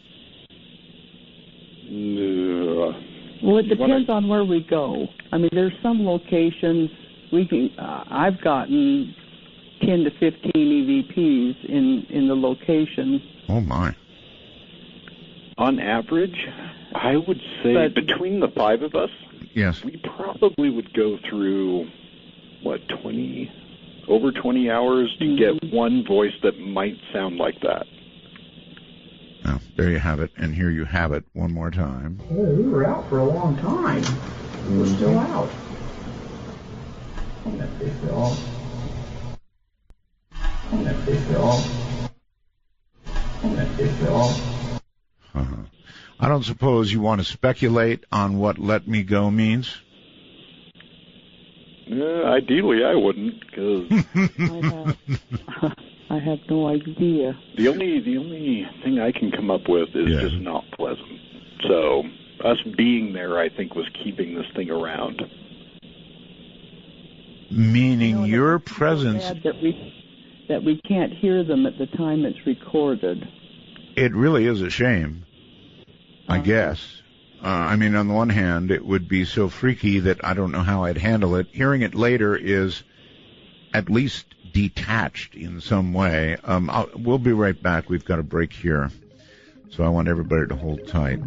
Well, it depends on where we go. I mean, there's some locations we can. I've gotten 10 to 15 EVPs in the location. Oh my! On average, I would say between the five of us, yes, we probably would go through over 20 hours to get one voice that might sound like that. Well, there you have it, and here you have it one more time. Oh, we were out for a long time. We were still out. I'm that fish off. I'm that fish off. I'm that fish off. I don't suppose you want to speculate on what "let me go" means? Ideally, I wouldn't, because I have no idea. The only thing I can come up with is just not pleasant. So us being there, I think, was keeping this thing around. Meaning your presence. That we can't hear them at the time it's recorded. It really is a shame, I guess. I mean, on the one hand, it would be so freaky that I don't know how I'd handle it. Hearing it later is at least detached in some way. We'll be right back. We've got a break here, so I want everybody to hold tight.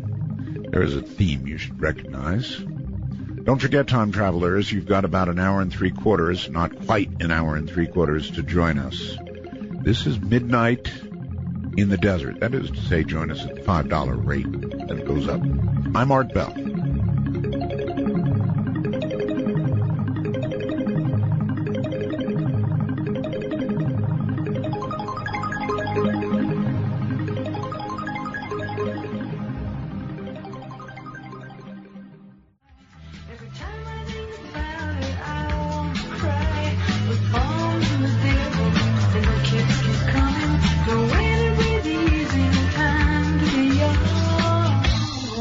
There is a theme you should recognize. Don't forget, time travelers, you've got about an hour and 3/4, not quite an hour and 3/4, to join us. This is Midnight in the Desert. That is to say, join us at the $5 rate. Then it goes up. I'm Art Bell.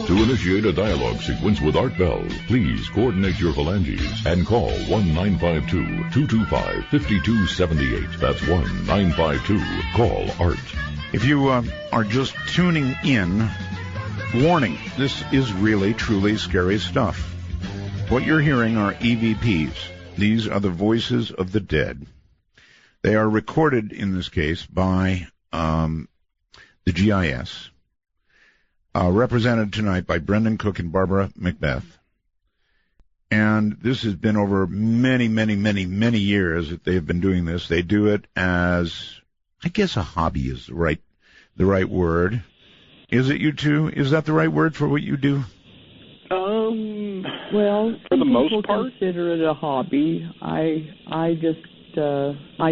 To initiate a dialogue sequence with Art Bell, please coordinate your phalanges and call 1-952-225-5278. That's 1-952-CALL-ART. If you are just tuning in, warning, this is really, truly scary stuff. What you're hearing are EVPs. These are the voices of the dead. They are recorded, in this case, by the GIS. Represented tonight by Brendan Cook and Barbara Mcbeath. And this has been over many, many, many, many years that they've been doing this. They do it as, I guess a hobby is the right word. Is it, you two? Is that the right word for what you do? Well, for the most part, consider it a hobby. I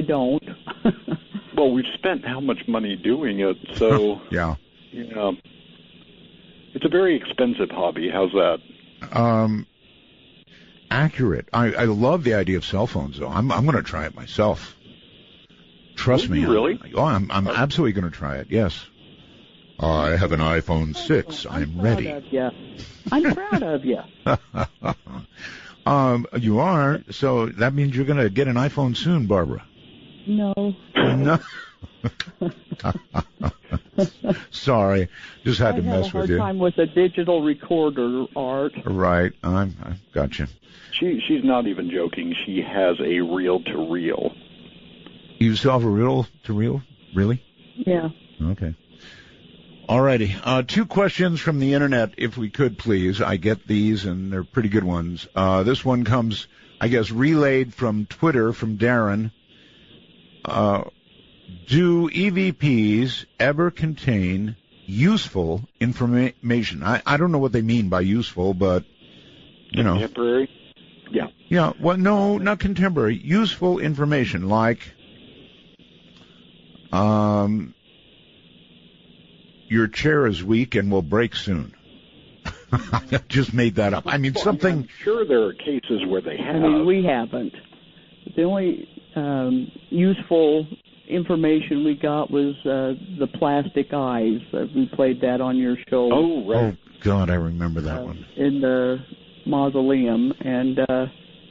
don't. Well, we've spent how much money doing it, so yeah. It's a very expensive hobby. How's that? Accurate. I love the idea of cell phones, though. I'm going to try it myself. Trust me. Really? I'm absolutely going to try it. Yes. I have an iPhone 6. I'm ready. I'm proud of you. You are. So that means you're going to get an iPhone soon, Barbara. No. No. Sorry, just had to mess with you. I have a hard time with a digital recorder, Art. Right, I've got you. She's not even joking. She has a reel-to-reel. You still have a reel-to-reel? Really? Yeah. Okay. Alrighty. 2 questions from the internet, if we could, please. I get these, and they're pretty good ones. This one comes, I guess, relayed from Twitter from Darren. Do EVPs ever contain useful information? I don't know what they mean by useful, but, Contemporary? Yeah. Yeah, well, no, not contemporary. Useful information, like, your chair is weak and will break soon. I just made that up. I mean, something... I'm sure there are cases where they have. I mean, we haven't. The only useful information we got was the plastic eyes. We played that on your show. Oh, right. Oh, God, I remember that one. In the mausoleum, and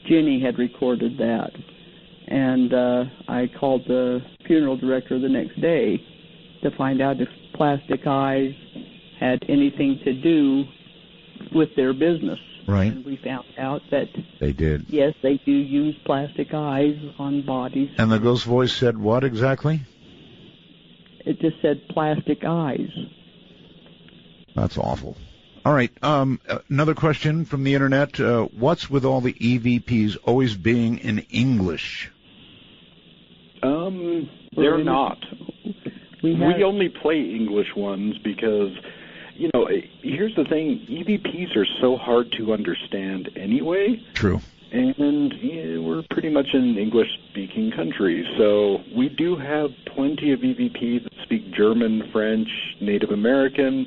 Jenny had recorded that. And And I called the funeral director the next day to find out if plastic eyes had anything to do with their business. Right. And we found out that they did. Yes, they do use plastic eyes on bodies. And the ghost voice said what exactly? It just said plastic eyes. That's awful. All right. Another question from the internet. What's with all the EVPs always being in English? They're not. We only play English ones because, here's the thing. EVPs are so hard to understand anyway. True. And we're pretty much an English-speaking country, so we do have plenty of EVPs that speak German, French, Native American,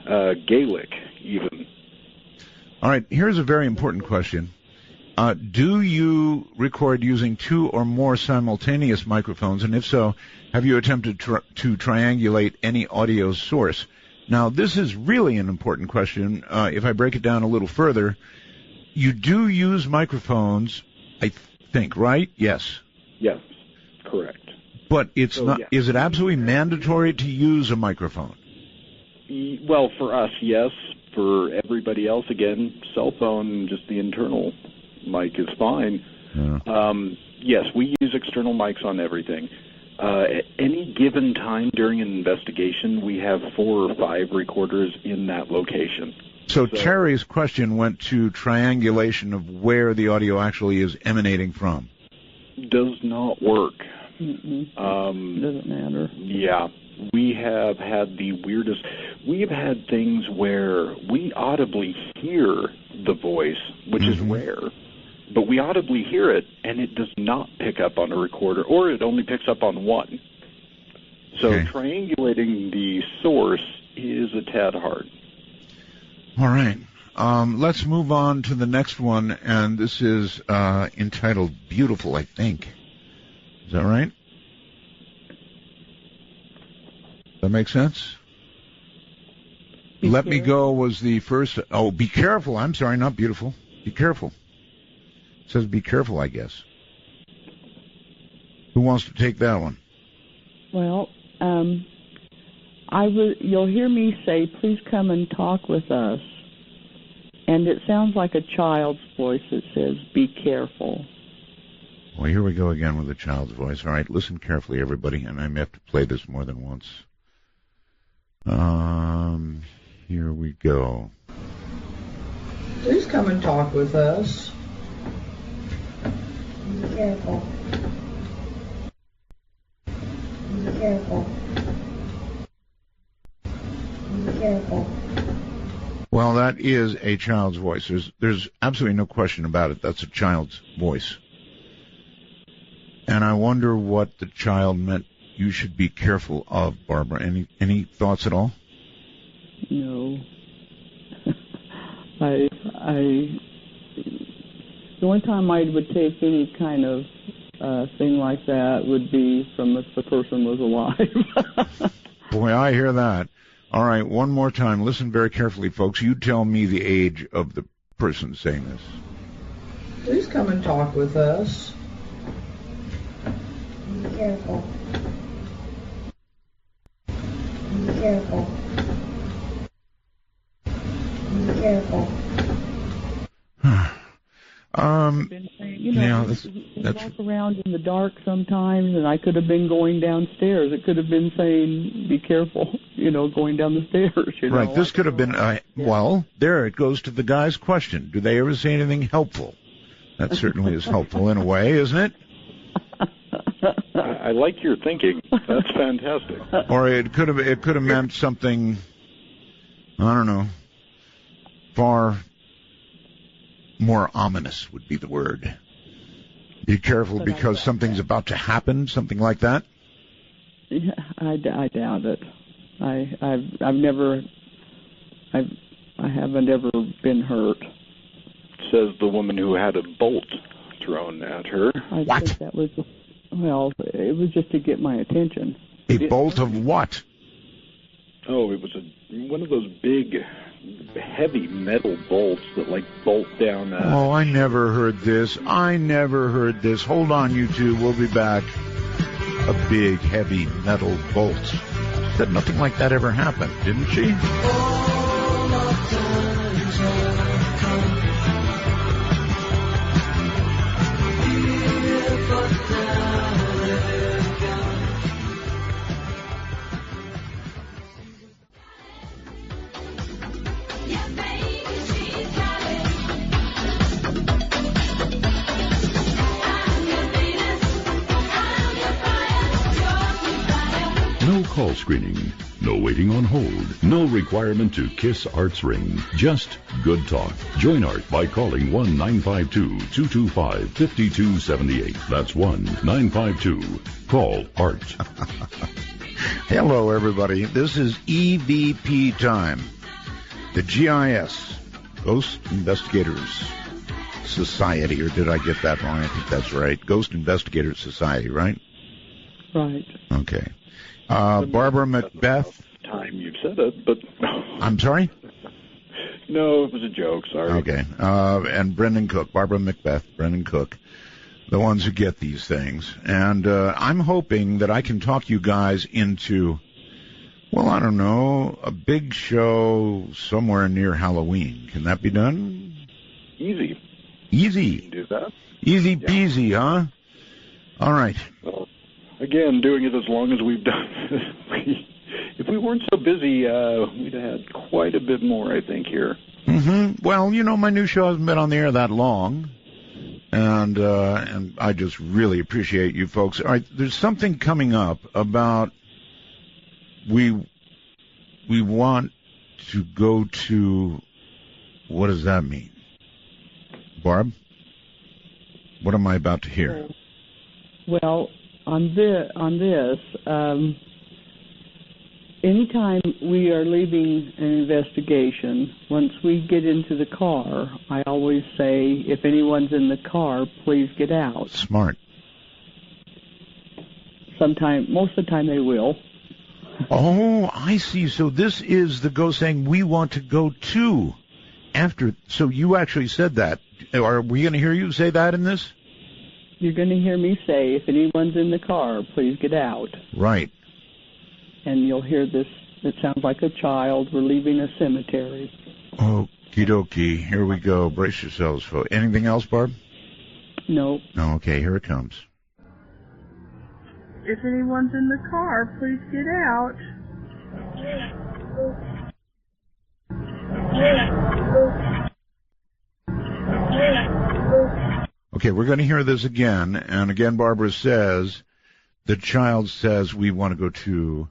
Gaelic, even. All right, here's a very important question. Do you record using two or more simultaneous microphones? And if so, have you attempted to triangulate any audio source? Now, this is really an important question. If I break it down a little further, you do use microphones, I think, right? Yes. Yes, correct. But it's not. Yeah. Is it absolutely mandatory to use a microphone? Well, for us, yes. For everybody else, again, cell phone, just the internal mic is fine. Yeah. Yes, we use external mics on everything. At any given time during an investigation, we have 4 or 5 recorders in that location. So Terry's question went to triangulation of where the audio actually is emanating from. Does not work. Doesn't matter. Yeah. We have had the weirdest... We have had things where we audibly hear the voice, which is rare, but we audibly hear it, and it does not pick up on a recorder, or it only picks up on one. So triangulating the source is a tad hard. All right. Let's move on to the next one, and this is entitled Beautiful, I think. Is that right? Does that make sense? Let Me Go was the first. Oh, Be Careful. I'm sorry, not Beautiful. Be Careful. It says Be Careful, I guess. Who wants to take that one? Well, you'll hear me say, please come and talk with us. And it sounds like a child's voice that says, be careful. Well, here we go again with a child's voice. All right, listen carefully, everybody, and I may have to play this more than once. Here we go. Please come and talk with us. Be careful. Be careful. Be careful. Well, that is a child's voice. There's absolutely no question about it. That's a child's voice. And I wonder what the child meant you should be careful of, Barbara. Any thoughts at all? No. The only time I would take any kind of thing like that would be from if the person was alive. Boy, I hear that. All right, one more time. Listen very carefully, folks. You tell me the age of the person saying this. Please come and talk with us. Be careful. Be careful. Be careful. Walk around in the dark sometimes, and I could have been going downstairs. It could have been saying, be careful, going down the stairs. Right, this could have been, well, there it goes to the guy's question. Do they ever say anything helpful? That certainly is helpful in a way, isn't it? I like your thinking. That's fantastic. Or it could have meant something, I don't know, far more ominous would be the word. Be careful because something's about to happen, something like that. Yeah, I doubt it. I haven't ever been hurt. Says the woman who had a bolt thrown at her. I think that was, it was just to get my attention. A bolt of what? Oh, it was one of those big heavy metal bolts that like bolt down. Oh, I never heard this. Hold on, you two. We'll be back. A big, heavy metal bolt. Said nothing like that ever happened, didn't she? No call screening, no waiting on hold, no requirement to kiss Art's ring, just good talk. Join Art by calling 1-952-225-5278. That's 1-952. Call-ART. Hello, everybody. This is EVP time. The GIS, Ghost Investigators Society, or did I get that wrong? I think that's right. Ghost Investigators Society, right? Right. Okay. Barbara Mcbeath. Time you've said it, but I'm sorry? No, it was a joke. Sorry. Okay. And Brendan Cook, Barbara Mcbeath, Brendan Cook, the ones who get these things. And I'm hoping that I can talk you guys into, well, I don't know, a big show somewhere near Halloween. Can that be done? Easy. Easy. Can do that. Easy peasy, huh? All right. Well, again, doing it as long as we've done. If we weren't so busy, we'd have had quite a bit more, I think, here. Mm-hmm. Well, you know, my new show hasn't been on the air that long, and I just really appreciate you folks. All right, there's something coming up about we want to go to. What does that mean, Barb? What am I about to hear? Well, on this, anytime we are leaving an investigation, once we get into the car, I always say, if anyone's in the car, please get out. Smart. Most of the time they will. Oh, I see. So this is the ghost saying we want to go to. So you actually said that. Are we going to hear you say that in this? You're going to hear me say, if anyone's in the car, please get out. Right. And you'll hear this. It sounds like a child. We're leaving a cemetery. Okie dokie. Here we go. Brace yourselves, folks. Anything else, Barb? No. No. Okay, here it comes. If anyone's in the car, please get out. Okay, we're going to hear this again. And again, Barbara says, the child says, we want to go to.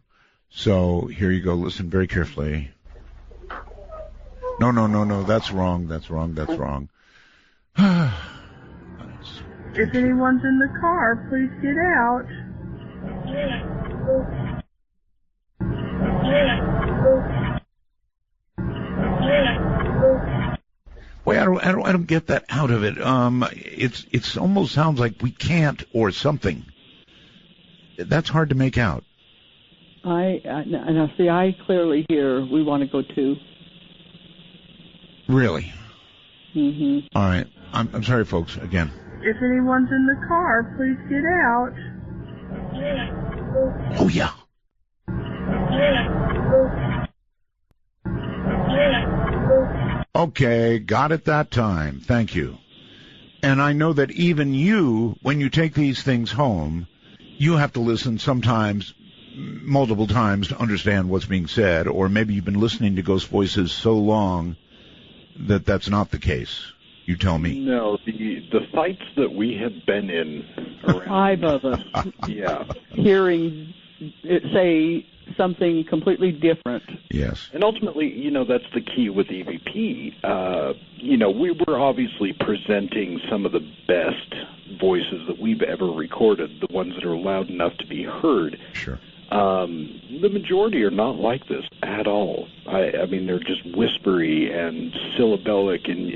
So here you go. Listen very carefully. No. That's wrong. If anyone's in the car, please get out. Wait, I don't get that out of it. It's almost sounds like we can't or something. That's hard to make out. I clearly hear we want to go to. Really? Mm-hmm. All right. I'm sorry, folks. Again. If anyone's in the car, please get out. Oh yeah. Okay, got it that time. Thank you. And I know that even you, when you take these things home, you have to listen sometimes, multiple times, to understand what's being said, or maybe you've been listening to ghost voices so long that that's not the case. You tell me. No, the fights that we have been in around... 5 of us. Yeah. Hearing it say something completely different. Yes. And ultimately, that's the key with EVP. We were obviously presenting some of the best voices that we've ever recorded, the ones that are loud enough to be heard. Sure. The majority are not like this at all. I mean, they're just whispery and syllabic, and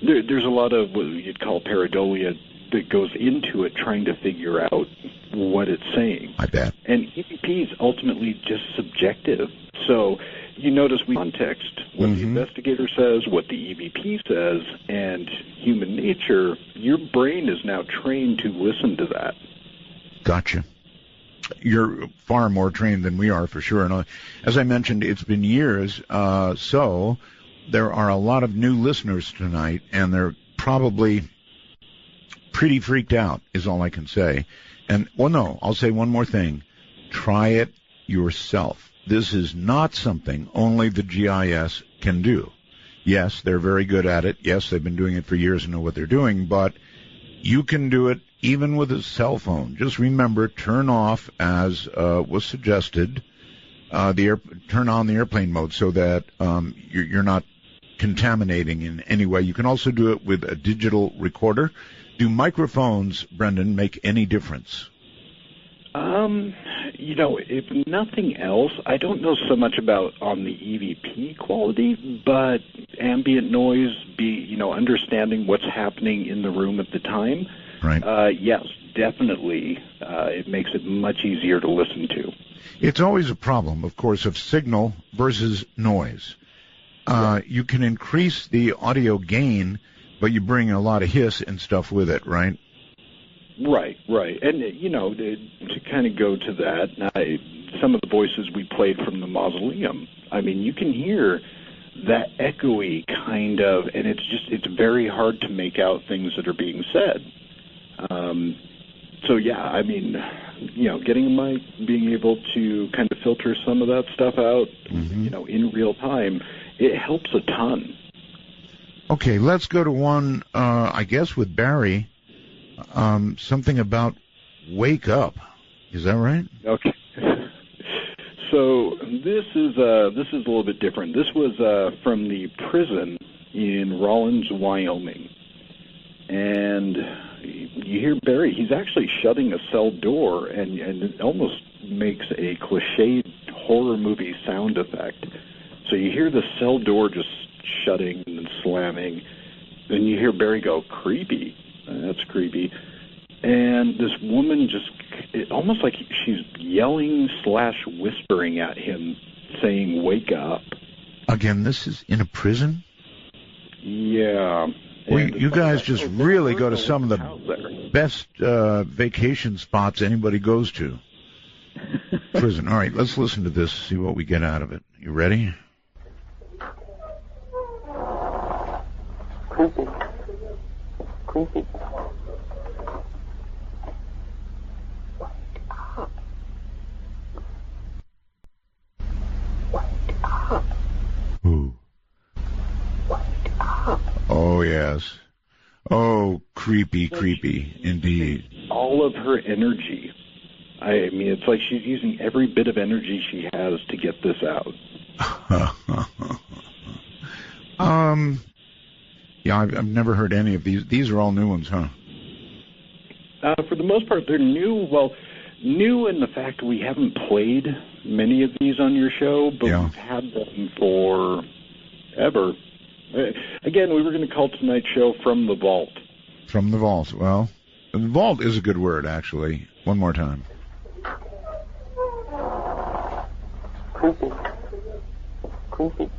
there's a lot of what you'd call pareidolia that goes into it, trying to figure out what it's saying. I bet. And EVP is ultimately just subjective. So, you notice we context what the investigator says, what the EVP says, and human nature, your brain is now trained to listen to that. Gotcha. You're far more trained than we are, for sure. And as I mentioned, it's been years, so there are a lot of new listeners tonight, and they're probably pretty freaked out, is all I can say. And, well, no, I'll say one more thing. Try it yourself. This is not something only the GIS can do. Yes, they're very good at it. Yes, they've been doing it for years and know what they're doing, but you can do it even with a cell phone. Just remember, turn off, as was suggested, turn on the airplane mode so that you're not contaminating in any way. You can also do it with a digital recorder. Do microphones, Brendan, make any difference? If nothing else, I don't know so much about on the EVP quality, but ambient noise, understanding what's happening in the room at the time. Right. Yes, definitely. It makes it much easier to listen to. It's always a problem, of course, of signal versus noise. You can increase the audio gain, but you bring a lot of hiss and stuff with it, right? Right. And, to kind of go to that, some of the voices we played from the mausoleum, I mean, you can hear that echoey kind of, and it's very hard to make out things that are being said. Getting a mic, being able to kind of filter some of that stuff out, in real time, it helps a ton. Okay, let's go to one, I guess with Barry, something about wake up. Is that right? Okay. So this is a little bit different. This was from the prison in Rawlins, Wyoming. And you hear Barry, he's actually shutting a cell door, and it almost makes a cliched horror movie sound effect. So you hear the cell door just shutting and slamming. Then you hear Barry go, creepy. That's creepy. And this woman almost like she's yelling / whispering at him, saying, wake up. Again, this is in a prison? Yeah. Well, you guys just really go to some of the best vacation spots anybody goes to. Prison. All right, let's listen to this, see what we get out of it. You ready? Creepy. Creepy. Ooh. Oh, yes. Oh, creepy, indeed. All of her energy. I mean, it's like she's using every bit of energy she has to get this out. Yeah, I've never heard any of these. These are all new ones, huh? For the most part, they're new. Well, new in the fact we haven't played many of these on your show, but we've had them for ever. Again, we were going to call tonight's show From the Vault. From the Vault. Well, the vault is a good word, actually. One more time. Creepy. Creepy.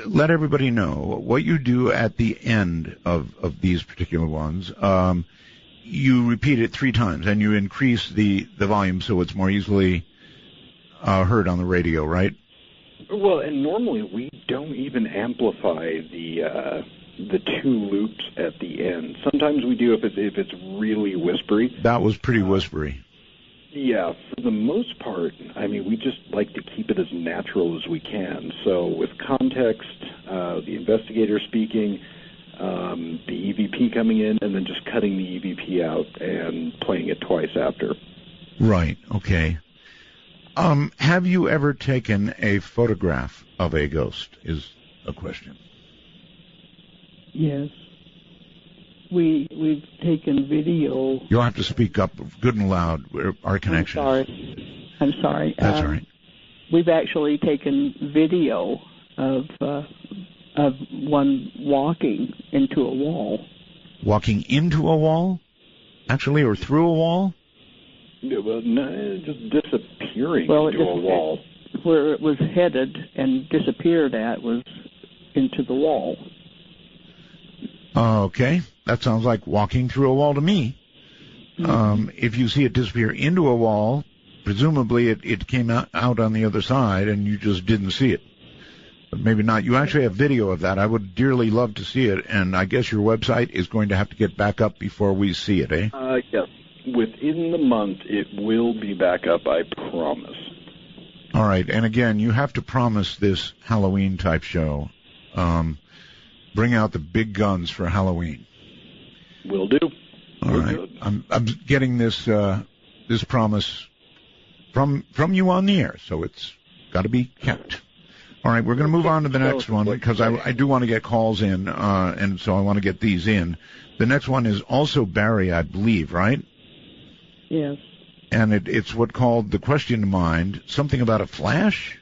Let everybody know what you do at the end of these particular ones. You repeat it 3 times, and you increase the volume so it's more easily heard on the radio, right? Well, and normally we don't even amplify the 2 loops at the end. Sometimes we do if it's really whispery. That was pretty whispery. Yeah, for the most part, I mean, we just like to keep it as natural as we can. So with context, the investigator speaking, the EVP coming in, and then just cutting the EVP out and playing it twice after. Right, okay. Have you ever taken a photograph of a ghost, is a question. Yes. We've taken video. You'll have to speak up good and loud. Our connection. I'm sorry. I'm sorry. That's all right. We've actually taken video of one walking into a wall. Walking into a wall? Actually, or through a wall? Yeah, well, no, just disappearing Well, into a wall. Where it was headed and disappeared at was into the wall. Okay, that sounds like walking through a wall to me. If you see it disappear into a wall, presumably it came out on the other side and you just didn't see it. But maybe not. You actually have video of that. I would dearly love to see it, and I guess your website is going to have to get back up before we see it, eh? Yes. Within the month, it will be back up, I promise. All right, and again, you have to promise this Halloween-type show. Bring out the big guns for Halloween. Will do. All right. I'm getting this promise from you on the air, so it's got to be kept. All right, we're going to move on to the next one because I do want to get calls in, and so I want to get these in. The next one is also Barry, I believe, right? Yes. And it's what called the question to mind, something about a flash?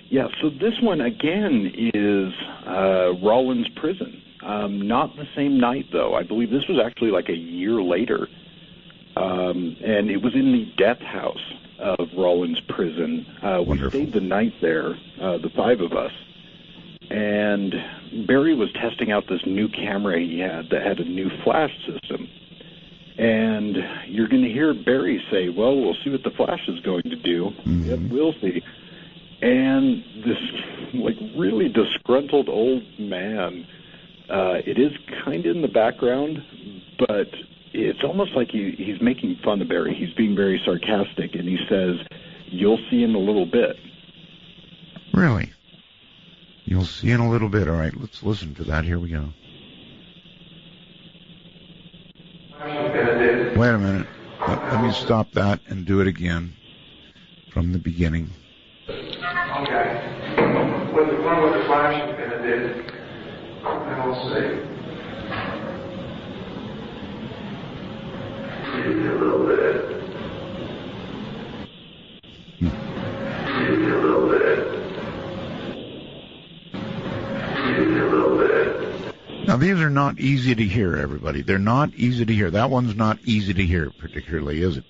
Yeah, so this one, again, is Rollins Prison. Not the same night, though. I believe this was actually like a year later. And it was in the death house of Rollins Prison. We stayed the night there, the five of us. And Barry was testing out this new camera he had that had a new flash system. And you're going to hear Barry say, well, we'll see what the flash is going to do. Mm-hmm. Yep, we'll see. And this, like, really disgruntled old man, it is kind of in the background, but it's almost like he's making fun of Barry. He's being very sarcastic, and he says, you'll see in a little bit. Really? You'll see in a little bit. All right, let's listen to that. Here we go. Wait a minute. Let me stop that and do it again from the beginning. Okay. With the one with the flashing pin, it did. And we'll see. Maybe a little bit. Maybe a little bit. Maybe a little bit. Now, these are not easy to hear, everybody. They're not easy to hear. That one's not easy to hear, particularly, is it?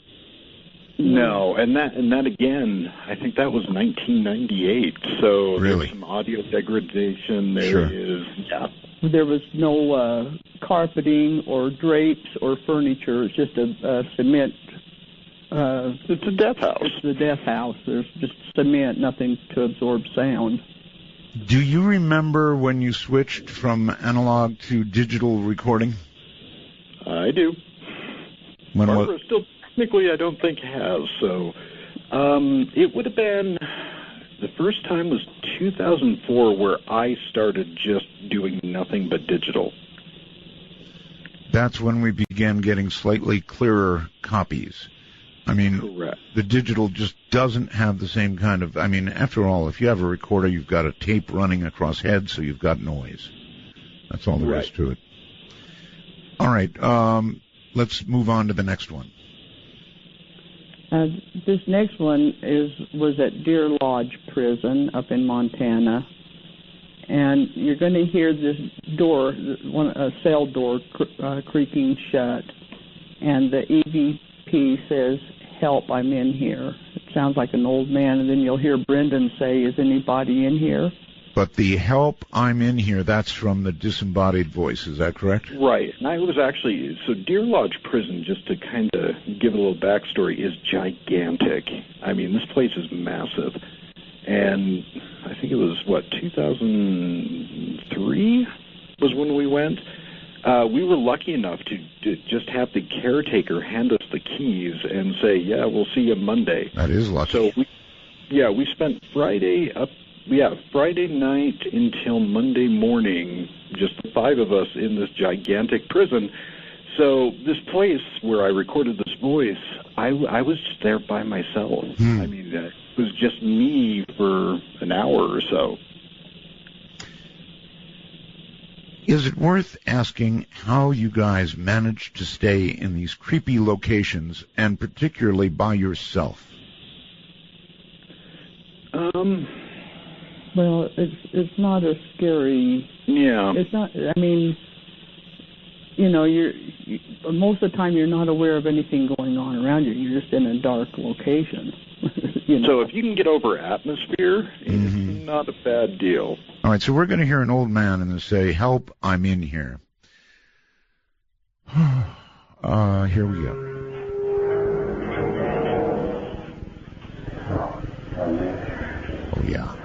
No, and that again, I think that was 1998. So really? There's some audio degradation. Sure. Yeah. There was no carpeting or drapes or furniture. It's just a cement. It's a death house. It's the death house. There's just cement, nothing to absorb sound. Do you remember when you switched from analog to digital recording? I do. When Barbara still technically I don't think has. So it would have been, the first time was 2004 where I started just doing nothing but digital. That's when we began getting slightly clearer copies. I mean, correct. The digital just doesn't have the same kind of, I mean, after all, if you have a recorder, you've got a tape running across heads, so you've got noise. That's all there is to it. All right, let's move on to the next one. This next one was at Deer Lodge Prison up in Montana. And you're going to hear this door, a cell door creaking shut. And the EVP says, help, I'm in here. It sounds like an old man. And then you'll hear Brendan say, is anybody in here? But the help, I'm in here, that's from the disembodied voice. Is that correct? Right. And I was actually, so Deer Lodge Prison, just to kind of give a little backstory, is gigantic. I mean, this place is massive. And I think it was, 2003 was when we went. We were lucky enough to just have the caretaker hand us the keys and say, yeah, we'll see you Monday. That is lucky. So, we spent Friday night until Monday morning, just the five of us in this gigantic prison. So this place where I recorded this voice, I was just there by myself. I mean, it was just me for an hour or so. Is it worth asking how you guys managed to stay in these creepy locations, and particularly by yourself? Well, it's not a scary. Yeah. It's not. I mean, most of the time you're not aware of anything going on around you. You're just in a dark location. So if you can get over atmosphere, it's not a bad deal. All right, so we're going to hear an old man and say, "Help, I'm in here." Here we go. Oh, yeah.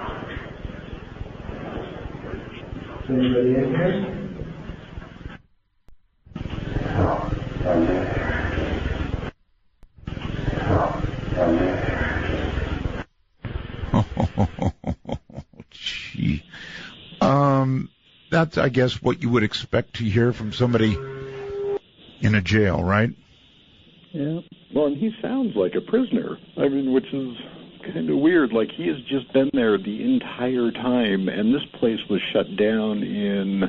Anybody in here? Gee. That's, I guess, what you would expect to hear from somebody in a jail, right? Yeah. Well, and he sounds like a prisoner. I mean, which is kind of weird. Like, he has just been there the entire time, and this place was shut down in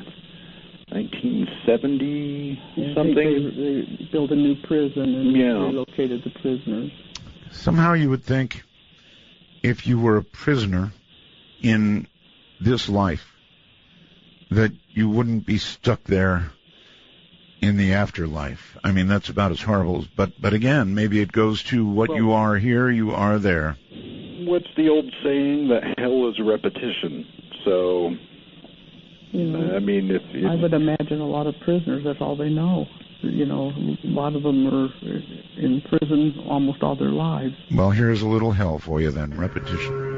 1970 something. They built a new prison and relocated the prisoners. Somehow you would think if you were a prisoner in this life that you wouldn't be stuck there in the afterlife. I mean, that's about as horrible. But again, maybe it goes to what you are here, you are there. What's the old saying that hell is a repetition? So, I mean, I would imagine a lot of prisoners, that's all they know. A lot of them are in prison almost all their lives. Well, here's a little hell for you then, repetition.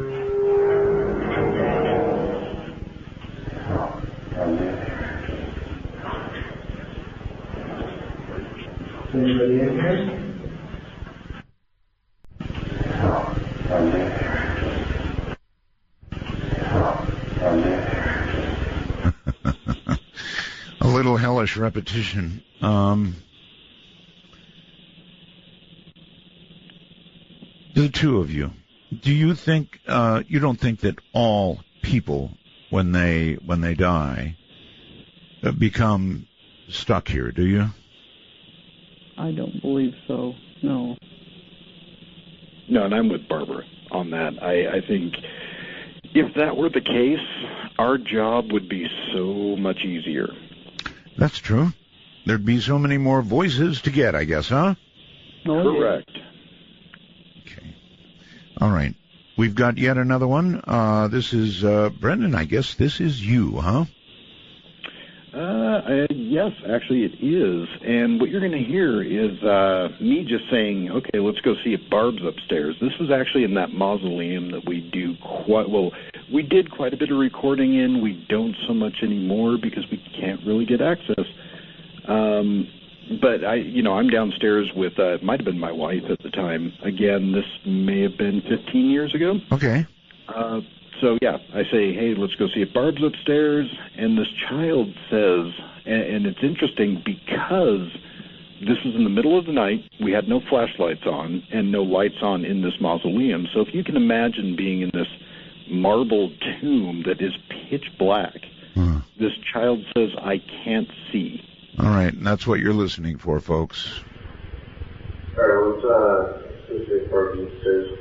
Anybody in here? A little hellish repetition. The two of you, do you think you don't think that all people when they die become stuck here, do you? I don't believe so. No. No, and I'm with Barbara on that. I think if that were the case, our job would be so much easier. That's true. There'd be so many more voices to get, I guess, huh? Correct. Okay. All right. We've got yet another one. This is Brendan, I guess this is you, huh? Yes, actually it is. And what you're going to hear is me just saying, okay, let's go see if Barb's upstairs. This was actually in that mausoleum that we did quite a bit of recording in. We don't so much anymore because we can't really get access. But I'm downstairs with, it might have been my wife at the time. Again, this may have been 15 years ago. Okay. So, yeah, I say, hey, let's go see if Barb's upstairs. And this child says, and it's interesting because this was in the middle of the night. We had no flashlights on and no lights on in this mausoleum. So if you can imagine being in this marble tomb that is pitch black, this child says, I can't see. All right, and that's what you're listening for, folks. All right, let's see if Barb's upstairs.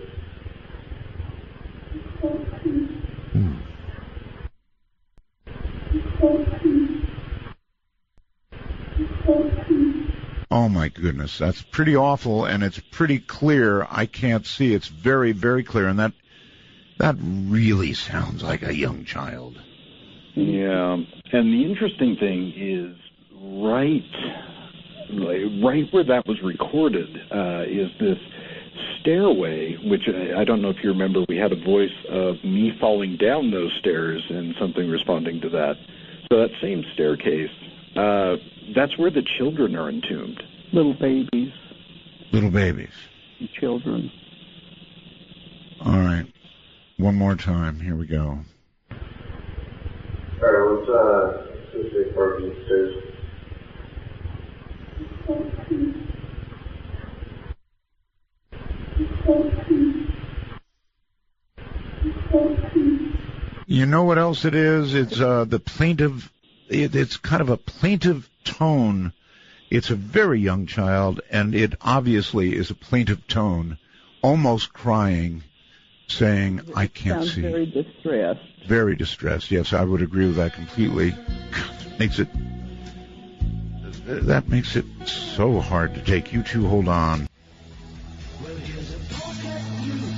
Oh my goodness, that's pretty awful, and it's pretty clear. I can't see. It's very, very clear, and that really sounds like a young child. Yeah, and the interesting thing is right where that was recorded is this stairway, which I don't know if you remember, we had a voice of me falling down those stairs and something responding to that. So that same staircase, that's where the children are entombed. Little babies. Little babies. Children. All right. One more time. Here we go. All right, let's see if Barb's upstairs. You know what else it is? It's the plaintive. It's kind of a plaintive tone. It's a very young child, and it obviously is a plaintive tone, almost crying, saying, I can't Sounds see. very distressed. Very distressed. Yes, I would agree with that completely. That makes it so hard to take. You two hold on.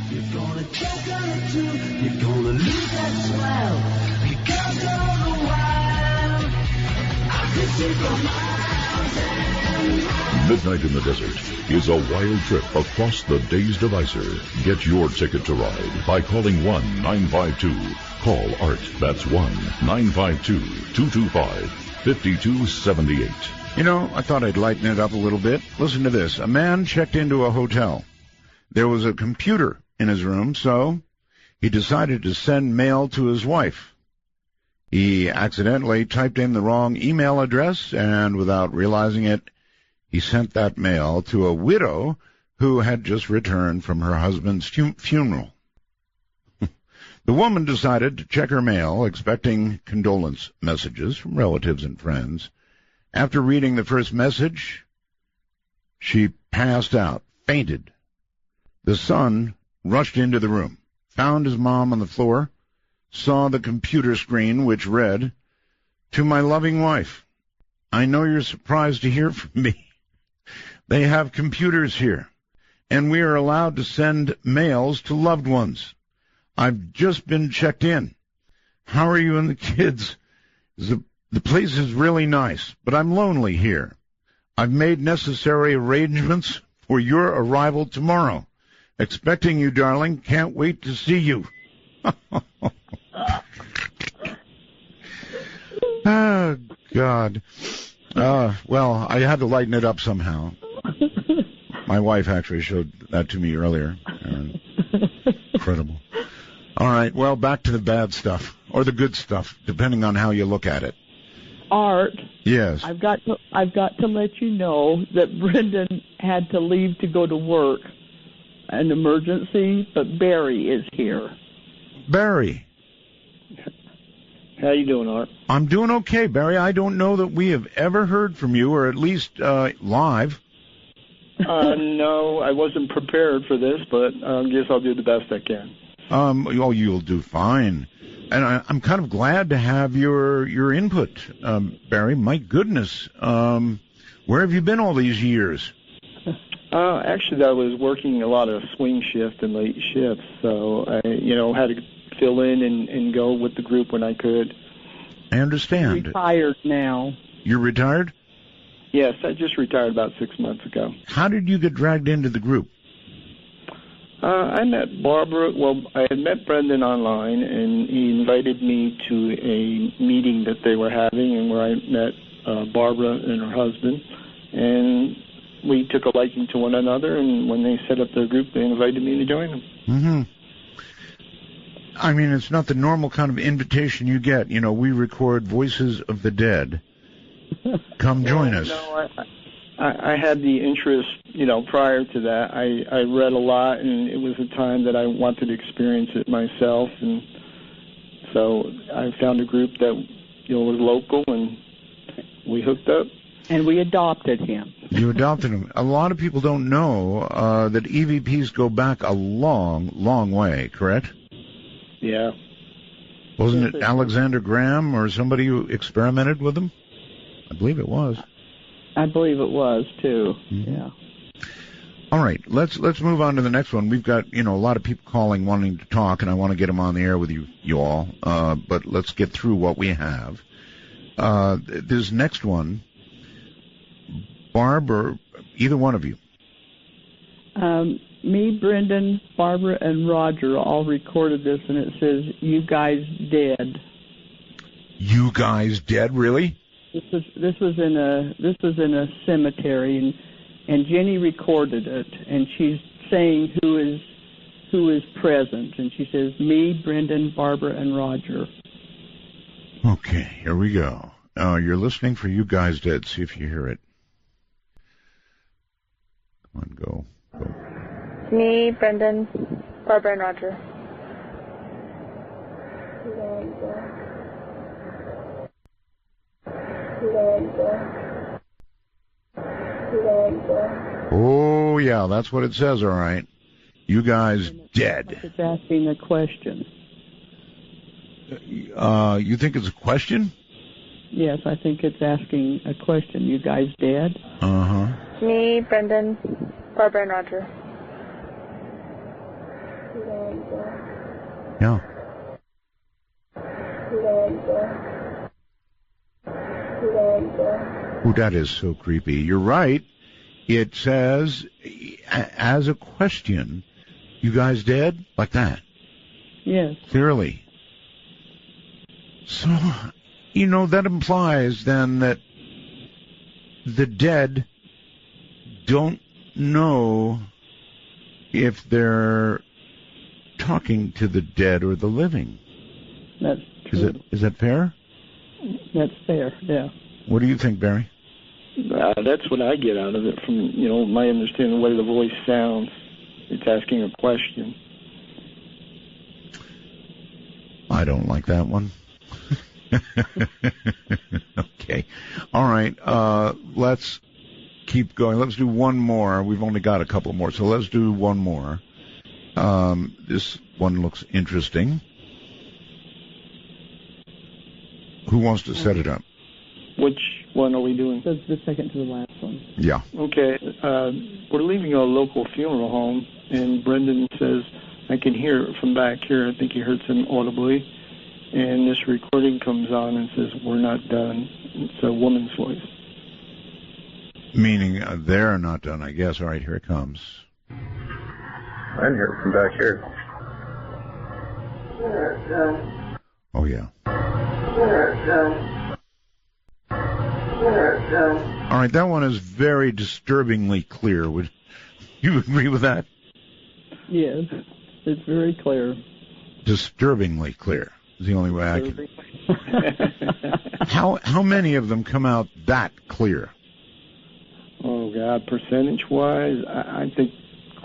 You're gonna choke on it too. You're gonna lose that smile because all the while I could see for miles and Midnight in the Desert is a wild trip across the Days Divisor. Get your ticket to ride by calling 1-952. Call ART. That's 1-952-225-5278. You know, I thought I'd lighten it up a little bit. Listen to this. A man checked into a hotel. There was a computer in his room, so he decided to send mail to his wife. He accidentally typed in the wrong email address, and without realizing it, he sent that mail to a widow who had just returned from her husband's funeral. The woman decided to check her mail, expecting condolence messages from relatives and friends. After reading the first message, she passed out, fainted. The son rushed into the room, found his mom on the floor, saw the computer screen which read, "To my loving wife, I know you're surprised to hear from me. They have computers here, and we are allowed to send mails to loved ones. I've just been checked in. How are you and the kids? The place is really nice, but I'm lonely here. I've made necessary arrangements for your arrival tomorrow. Expecting you, darling. Can't wait to see you." Oh, God. Well, I had to lighten it up somehow. My wife actually showed that to me earlier. Incredible. All right, well, back to the bad stuff, or the good stuff, depending on how you look at it. Art. Yes. I've got to let you know that Brendan had to leave to go to work, an emergency, but Barry is here. Barry. How you doing, Art? I'm doing okay, Barry. I don't know that we have ever heard from you, or at least live. No, I wasn't prepared for this, but I guess I'll do the best I can. You'll do fine. And I'm kind of glad to have your input, Barry. My goodness. Where have you been all these years? Actually, I was working a lot of swing shift and late shifts, so I, had to fill in and go with the group when I could. I understand. Retired now. You're retired? Yes, I just retired about 6 months ago. How did you get dragged into the group? I met Barbara. Well, I had met Brendan online, and he invited me to a meeting that they were having, and where I met Barbara and her husband, and we took a liking to one another. And when they set up their group, they invited me to join them. Mm-hmm. I mean, it's not the normal kind of invitation you get. We record Voices of the Dead. Come join us. No, I had the interest, prior to that. I read a lot, and it was a time that I wanted to experience it myself. And so I found a group that, was local, and we hooked up. And we adopted him. You adopted him. A lot of people don't know that EVPs go back a long, long way, correct? Yeah. Wasn't it Alexander Graham or somebody who experimented with them? I believe it was. I believe it was, too. Mm-hmm. Yeah. All right, let's move on to the next one. We've got, a lot of people calling wanting to talk, and I want to get them on the air with you all. But let's get through what we have. This next one, Barb, or either one of you. Me, Brendan, Barbara, and Roger all recorded this, and it says, "You guys dead." You guys dead, really? This was in a cemetery, and Jenny recorded it, and she's saying who is present, and she says, "Me, Brendan, Barbara, and Roger." Okay, here we go. You're listening for You Guys Dead. See if you hear it. Come on, go. Me, Brendan, Barbara, and Roger. Oh, yeah, that's what it says, all right. You guys dead. Like it's asking a question. You think it's a question? Yes, I think it's asking a question. You guys dead? Uh-huh. Me, Brendan, Barbara, and Roger. Yeah. Ooh, that is so creepy. You're right. It says, as a question, you guys dead? Like that. Yes. Clearly. So, that implies then that the dead don't know if they're talking to the dead or the living. That's true. Is that fair? That's fair, yeah. What do you think, Barry? That's what I get out of it from, my understanding of the way the voice sounds. It's asking a question. I don't like that one. Okay. All right. Let's keep going. Let's do one more. We've only got a couple more, so let's do one more. This one looks interesting. Who wants to set it up? Which one are we doing? That's the second to the last one. Yeah. Okay. We're leaving a local funeral home, and Brendan says, I can hear it from back here. I think he heard some audibly. And this recording comes on and says, we're not done. It's a woman's voice. Meaning they're not done, I guess. All right, here it comes. I'm here from back here. Oh, yeah. All right, that one is very disturbingly clear. Would you agree with that? Yes, it's very clear. Disturbingly clear is the only way I can. How many of them come out that clear? Oh, God, percentage-wise, I think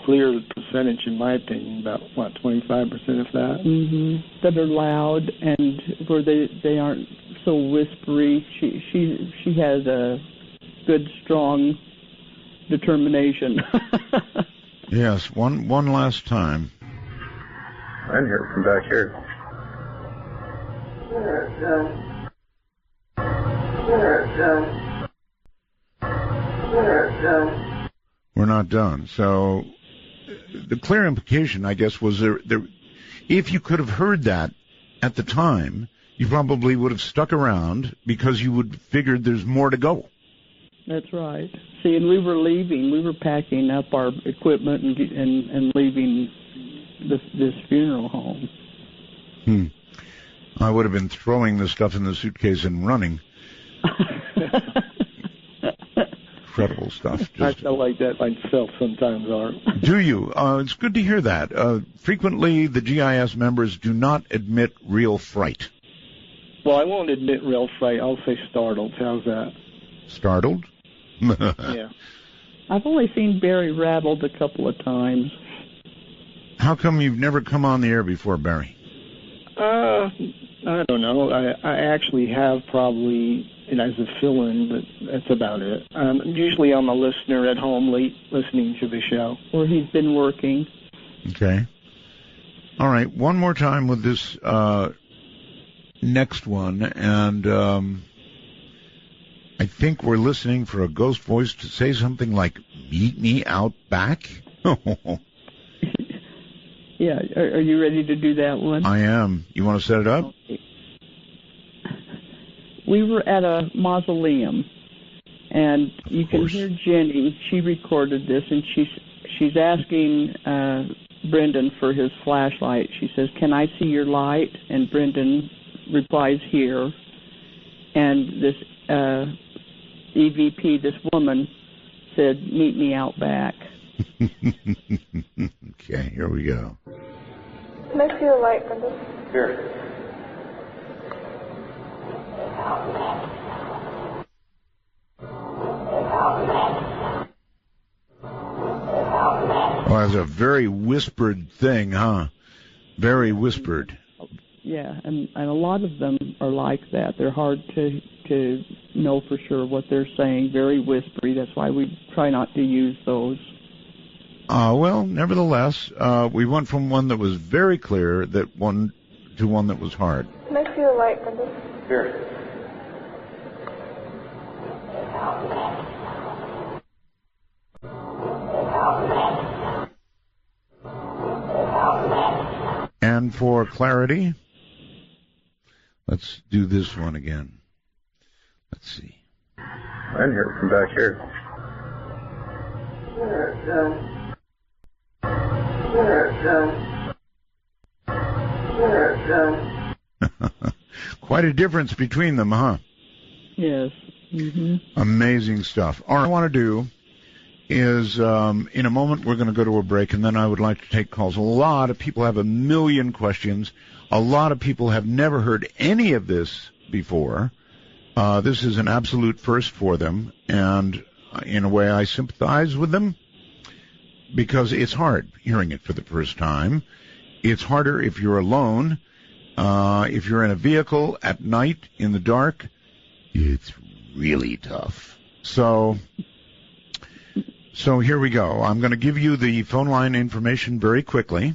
clear percentage, in my opinion, about, 25% of that? Mm-hmm. That are loud and where they aren't so whispery. She has a good, strong determination. Yes, one last time. I'm here from back here. We're not done. So the clear implication, I guess, was there if you could have heard that at the time, you probably would have stuck around because you would figured there's more to go. That's right. See, and we were leaving. We were packing up our equipment and leaving this funeral home. I would have been throwing the stuff in the suitcase and running. Incredible stuff. I feel like that myself sometimes, Art. Do you? It's good to hear that. Frequently, the GIS members do not admit real fright. Well, I won't admit real fright. I'll say startled. How's that? Startled? Yeah. I've only seen Barry rattled a couple of times. How come you've never come on the air before, Barry? I don't know. I actually have probably as a fill-in, but that's about it. Usually I'm a listener at home late listening to the show. Or he's been working. Okay. All right, one more time with this next one, and I think we're listening for a ghost voice to say something like, meet me out back? Yeah, are you ready to do that one? I am. You want to set it up? Okay. We were at a mausoleum, and you can hear Jenny. She recorded this, and she's asking Brendan for his flashlight. She says, "Can I see your light?" And Brendan replies, "Here." And this EVP, this woman, said, "Meet me out back." Okay, here we go. Can I see your light, Brendan? Here. Oh, that's a very whispered thing, huh? Very whispered. Yeah, and a lot of them are like that. They're hard to know for sure what they're saying. Very whispery. That's why we try not to use those. Well, nevertheless, we went from one that was very clear to one that was hard. Can I see the light, Brendan? Sure. And for clarity, let's do this one again. Let's see. I'm here from back here. Quite a difference between them, huh? Yes. Mm-hmm. Amazing stuff. All I want to do is, in a moment, we're going to go to a break, and then I would like to take calls. A lot of people have a million questions. A lot of people have never heard any of this before. This is an absolute first for them, and in a way I sympathize with them because it's hard hearing it for the first time. It's harder if you're alone. If you're in a vehicle at night in the dark, it's really tough. So here we go. I'm going to give you the phone line information very quickly.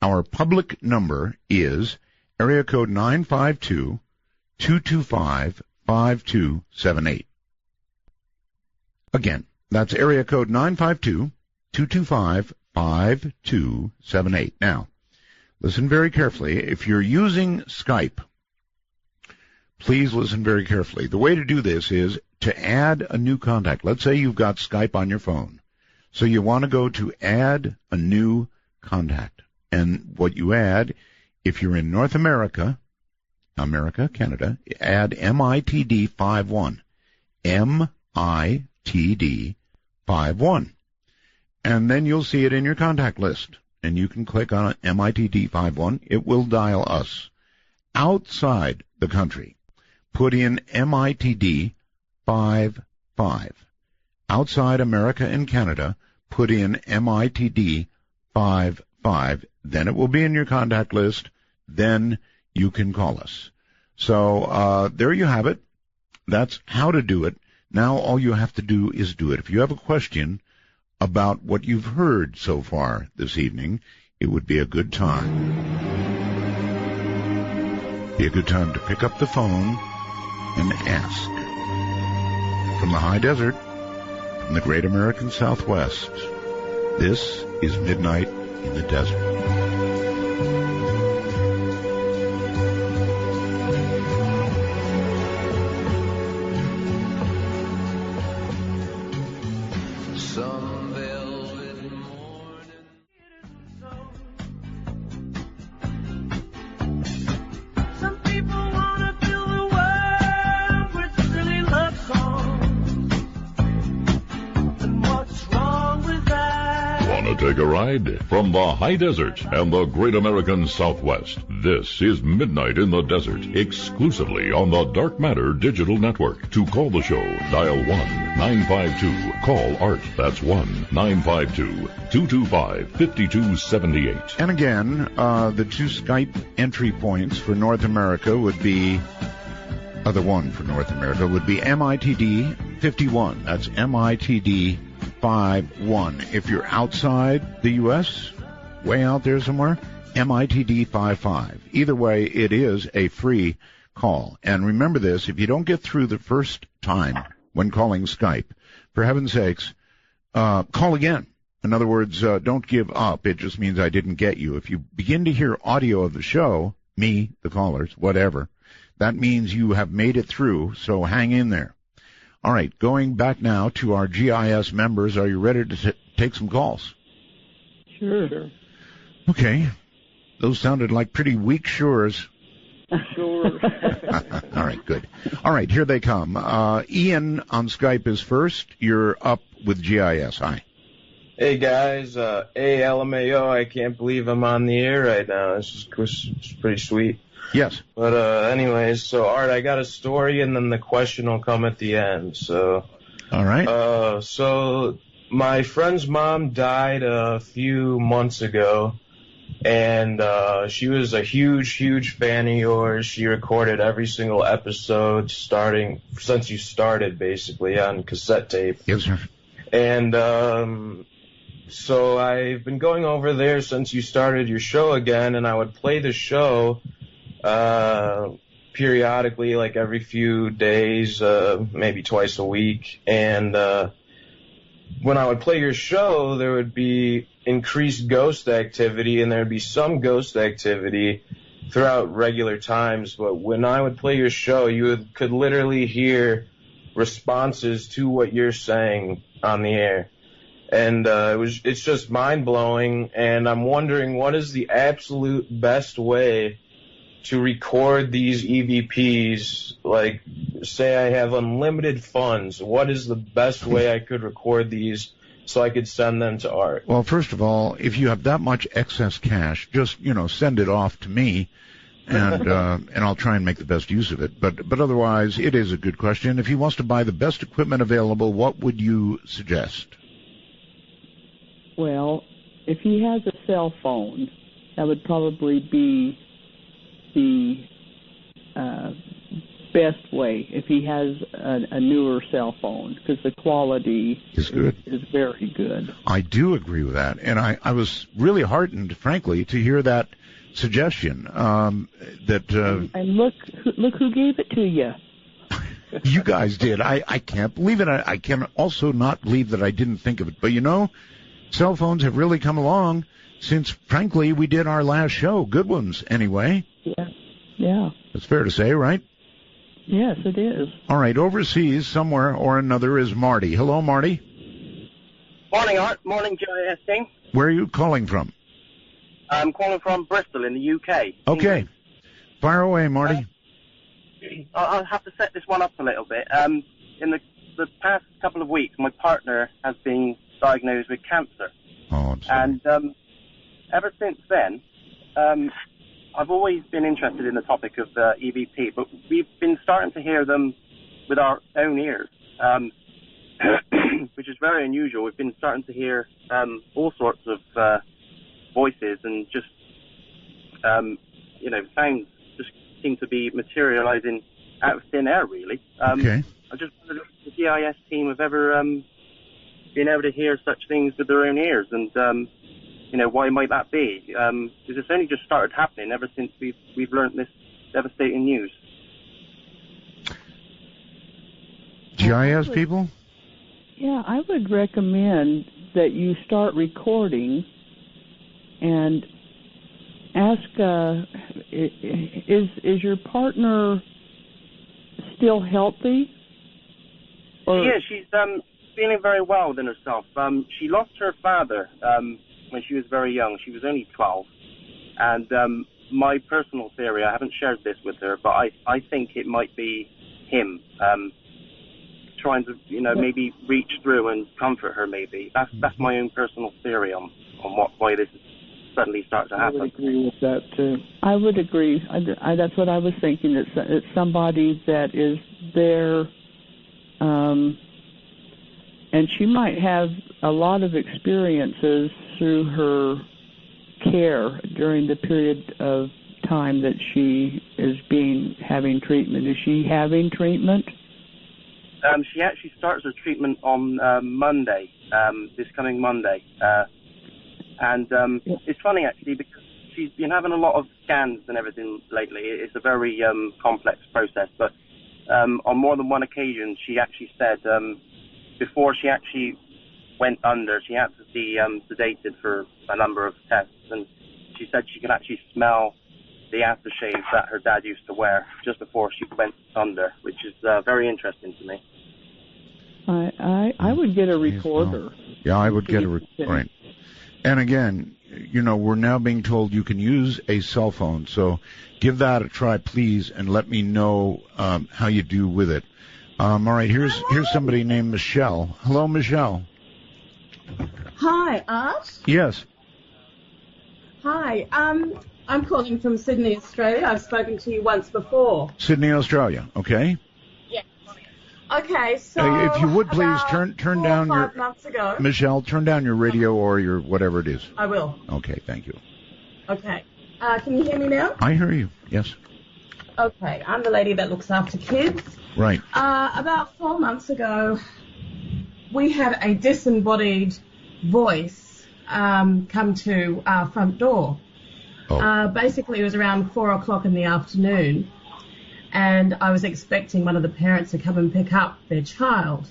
Our public number is area code 952-225-5278. Again, that's area code 952-225-5278. Now, listen very carefully. If you're using Skype, please listen very carefully. The way to do this is to add a new contact. Let's say you've got Skype on your phone. So you want to go to add a new contact. And what you add, if you're in North America, Canada, add MITD51. MITD51. And then you'll see it in your contact list. And you can click on MITD51. It will dial us. Outside the country, put in MITD55. Outside America and Canada, put in MITD55. Then it will be in your contact list. Then you can call us. So there you have it. That's how to do it. Now all you have to do is do it. If you have a question about what you've heard so far this evening, it would be a good time. Be a good time to pick up the phone and ask. From the high desert, from the great American Southwest, this is Midnight in the Desert. Take a ride from the high desert and the great American Southwest. This is Midnight in the Desert, exclusively on the Dark Matter Digital Network. To call the show, dial 1-952-CALL-ART. That's 1-952-225-5278. And again, the two Skype entry points for North America would be, the one for North America would be MITD 51. That's MITD 51. If you're outside the U.S., way out there somewhere, MITD 55. Either way, it is a free call. And remember this, if you don't get through the first time when calling Skype, for heaven's sakes, call again. In other words, don't give up. It just means I didn't get you. If you begin to hear audio of the show, me, the callers, whatever, that means you have made it through, so hang in there. All right, going back now to our GIS members, are you ready to take some calls? Sure. Okay. Those sounded like pretty weak sures. Sure. All right, good. All right, here they come. Ian on Skype is first. You're up with GIS. Hi. Hey, guys. LMAO, I can't believe I'm on the air right now. This is pretty sweet. Yes. But anyways, so Art, I got a story, and then the question will come at the end. So. All right. So my friend's mom died a few months ago, and she was a huge fan of yours. She recorded every single episode since you started, basically, on cassette tape. Yes, sir. And So I've been going over there since you started your show again, and I would play the show periodically, like every few days, maybe twice a week. And when I would play your show, there would be increased ghost activity, and there would be some ghost activity throughout regular times. But when I would play your show, you could literally hear responses to what you're saying on the air. And it's just mind-blowing, and I'm wondering what is the absolute best way to record these EVPs. Like, say I have unlimited funds, what is the best way I could record these so I could send them to Art? Well, first of all, if you have that much excess cash, just, send it off to me, and I'll try and make the best use of it. But otherwise, it is a good question. If he wants to buy the best equipment available, what would you suggest? Well, if he has a cell phone, that would probably be the best way, if he has a newer cell phone, because the quality is very good. I do agree with that, and I was really heartened, frankly, to hear that suggestion. And look who gave it to you. You guys did. I can't believe it. I can also not believe that I didn't think of it. But cell phones have really come along since, frankly, we did our last show. Good ones, anyway. Yeah. That's fair to say, right? Yes, it is. All right, overseas, somewhere or another, is Marty. Hello, Marty. Morning, Art. Morning, GIS team. Where are you calling from? I'm calling from Bristol in the UK. Okay. Fire away, Marty. I'll have to set this one up a little bit. In the past couple of weeks, my partner has been diagnosed with cancer. Oh, I'm sorry. And ever since then, I've always been interested in the topic of EVP, but we've been starting to hear them with our own ears, which is very unusual. We've been starting to hear all sorts of voices and just, sounds just seem to be materializing out of thin air, really. Okay. I just wondered if the GIS team have ever been able to hear such things with their own ears, and why might that be? Because it's only just started happening ever since we've learned this devastating news. GIS people? Yeah, I would recommend that you start recording and ask, is your partner still healthy? Yeah, she's feeling very well within herself. She lost her father when she was very young. She was only 12. And my personal theory, I haven't shared this with her, but I think it might be him trying to, maybe reach through and comfort her, maybe. That's my own personal theory on why this has suddenly started to happen. I would agree with that, too. I would agree. That's what I was thinking. It's somebody that is there, and she might have a lot of experiences through her care during the period of time that she is having treatment. Is she having treatment? She actually starts her treatment on Monday, this coming Monday. And it's funny, actually, because she's been having a lot of scans and everything lately. It's a very complex process. But on more than one occasion, she actually said before she actually went under, she had to be sedated for a number of tests. And she said she could actually smell the aftershave that her dad used to wear just before she went under, which is very interesting to me. I would get a recorder. Yeah, I would get a recorder. Right. And again, we're now being told you can use a cell phone, so give that a try, please, and let me know how you do with it. All right, here's somebody named Michelle. Hello, Michelle. Hi, Art. Yes. Hi, I'm calling from Sydney, Australia. I've spoken to you once before. Sydney, Australia. Okay. Yeah. Okay, so if you would please turn down 5 months ago. Michelle, turn down your radio or your whatever it is. I will. Okay, thank you. Okay. Can you hear me now? I hear you. Yes. Okay, I'm the lady that looks after kids. Right. About 4 months ago, we had a disembodied voice come to our front door. Basically, it was around 4 o'clock in the afternoon, and I was expecting one of the parents to come and pick up their child.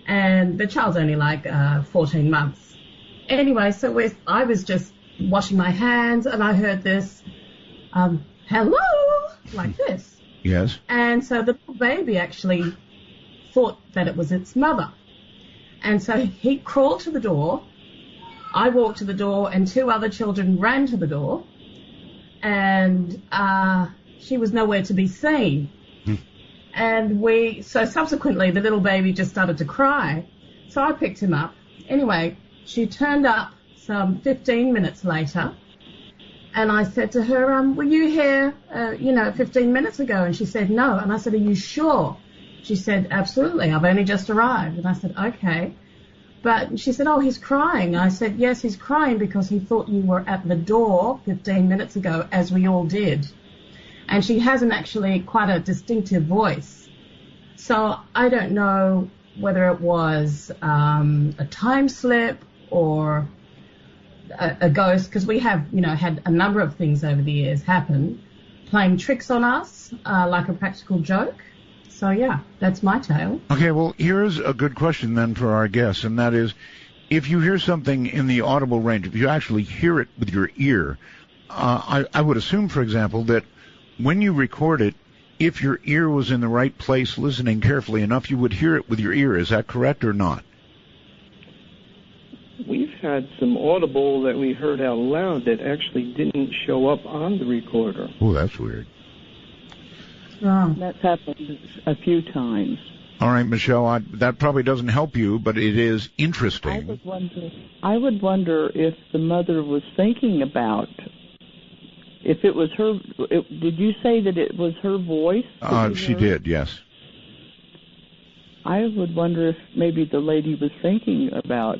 And the child's only like 14 months. Anyway, so I was just washing my hands, and I heard this, hello, like this. Yes. And so the little baby actually thought that it was its mother. And so he crawled to the door. I walked to the door, and 2 other children ran to the door. And she was nowhere to be seen. And so subsequently the little baby just started to cry. So I picked him up. Anyway, she turned up some 15 minutes later, and I said to her, were you here, 15 minutes ago? And she said, no. And I said, are you sure? She said, absolutely. I've only just arrived. And I said, okay. But she said, oh, he's crying. I said, yes, he's crying because he thought you were at the door 15 minutes ago, as we all did. And she has actually quite a distinctive voice. So I don't know whether it was a time slip or a ghost, because we have, had a number of things over the years happen, playing tricks on us, like a practical joke. So, yeah, that's my tale. Okay, well, here's a good question then for our guests, and that is, if you hear something in the audible range, if you actually hear it with your ear, I would assume, for example, that when you record it, if your ear was in the right place listening carefully enough, you would hear it with your ear. Is that correct or not? We've had some audible that we heard out loud that actually didn't show up on the recorder. Oh, that's weird. Oh. That's happened a few times. All right, Michelle, that probably doesn't help you, but it is interesting. I would wonder if the mother was thinking about, if it was her. Did you say that it was her voice? She did, yes. I would wonder if maybe the lady was thinking about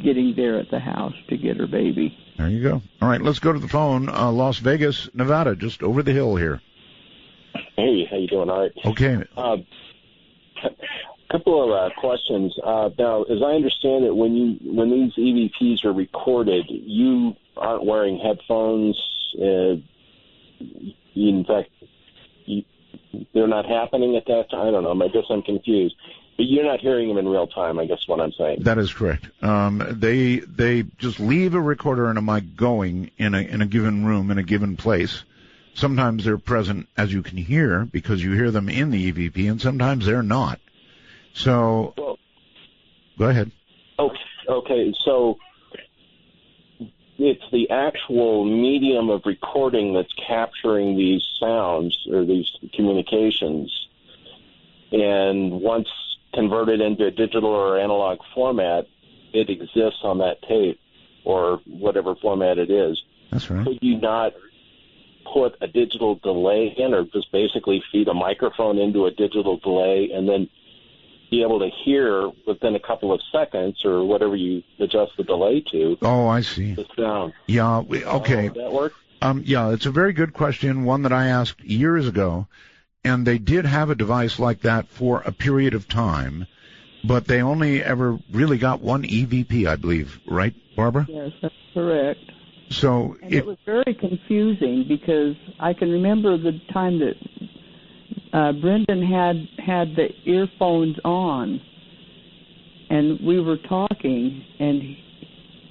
getting there at the house to get her baby. There you go. All right, let's go to the phone. Las Vegas, Nevada, just over the hill here. Hey, how you doing? All right. Okay. Couple of questions. Now, as I understand it, when these EVPs are recorded, you aren't wearing headphones. In fact, they're not happening at that time. I don't know. I guess I'm confused. But you're not hearing them in real time, I guess what I'm saying. That is correct. They just leave a recorder and a mic going in a given room, in a given place. Sometimes they're present, as you can hear, because you hear them in the EVP, and sometimes they're not. So, go ahead. Okay, so it's the actual medium of recording that's capturing these sounds or these communications, and once converted into a digital or analog format, it exists on that tape or whatever format it is. That's right. Could you not put a digital delay in, or just basically feed a microphone into a digital delay and then be able to hear within a couple of seconds or whatever you adjust the delay to? Oh, I see. The sound. Yeah, okay. Does that work? Yeah, it's a very good question, one that I asked years ago, and they did have a device like that for a period of time, but they only ever really got one EVP, I believe. Right, Barbara? Yes, that's correct. So it was very confusing because I can remember the time that Brendan had the earphones on, and we were talking, and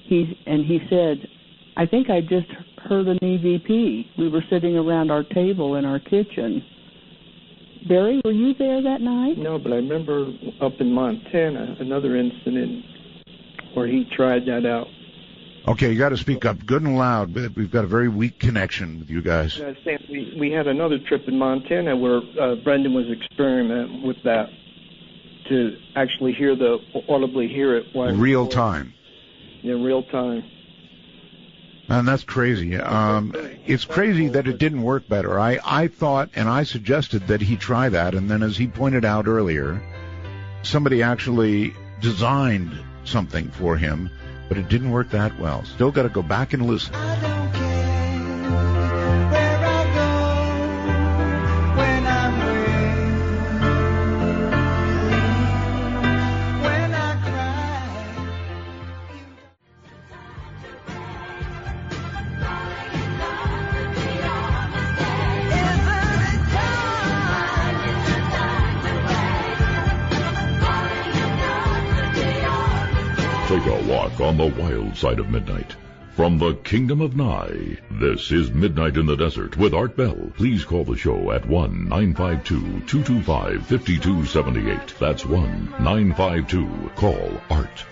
he said, "I think I just heard an EVP." We were sitting around our table in our kitchen. Barry, were you there that night? No, but I remember up in Montana another incident where he tried that out. Okay, you got to speak up good and loud. We've got a very weak connection with you guys. I was saying we had another trip in Montana where Brendan was experimenting with that to actually audibly hear it. While real time. Yeah, real time. And that's crazy. It's crazy that it didn't work better. I thought, and I suggested that he try that, and then as he pointed out earlier, somebody actually designed something for him, but it didn't work that well. Still got to go back and listen. Take a walk on the wild side of midnight. From the Kingdom of Nye, this is Midnight in the Desert with Art Bell. Please call the show at 1-952-225-5278. That's 1-952-CALL ART.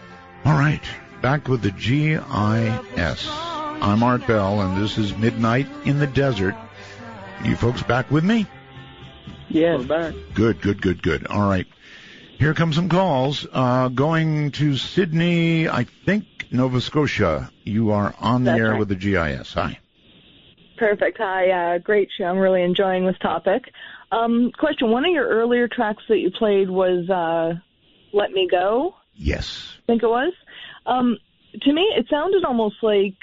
All right, back with the GIS. I'm Art Bell, and this is Midnight in the Desert. You folks back with me? Yes. We're back. Good. All right. Here come some calls. Going to Sydney, I think, Nova Scotia. You are on the air with the GIS. Hi. Perfect. Hi. Great show. I'm really enjoying this topic. Question. One of your earlier tracks that you played was Let Me Go. Yes. I think it was. To me, it sounded almost like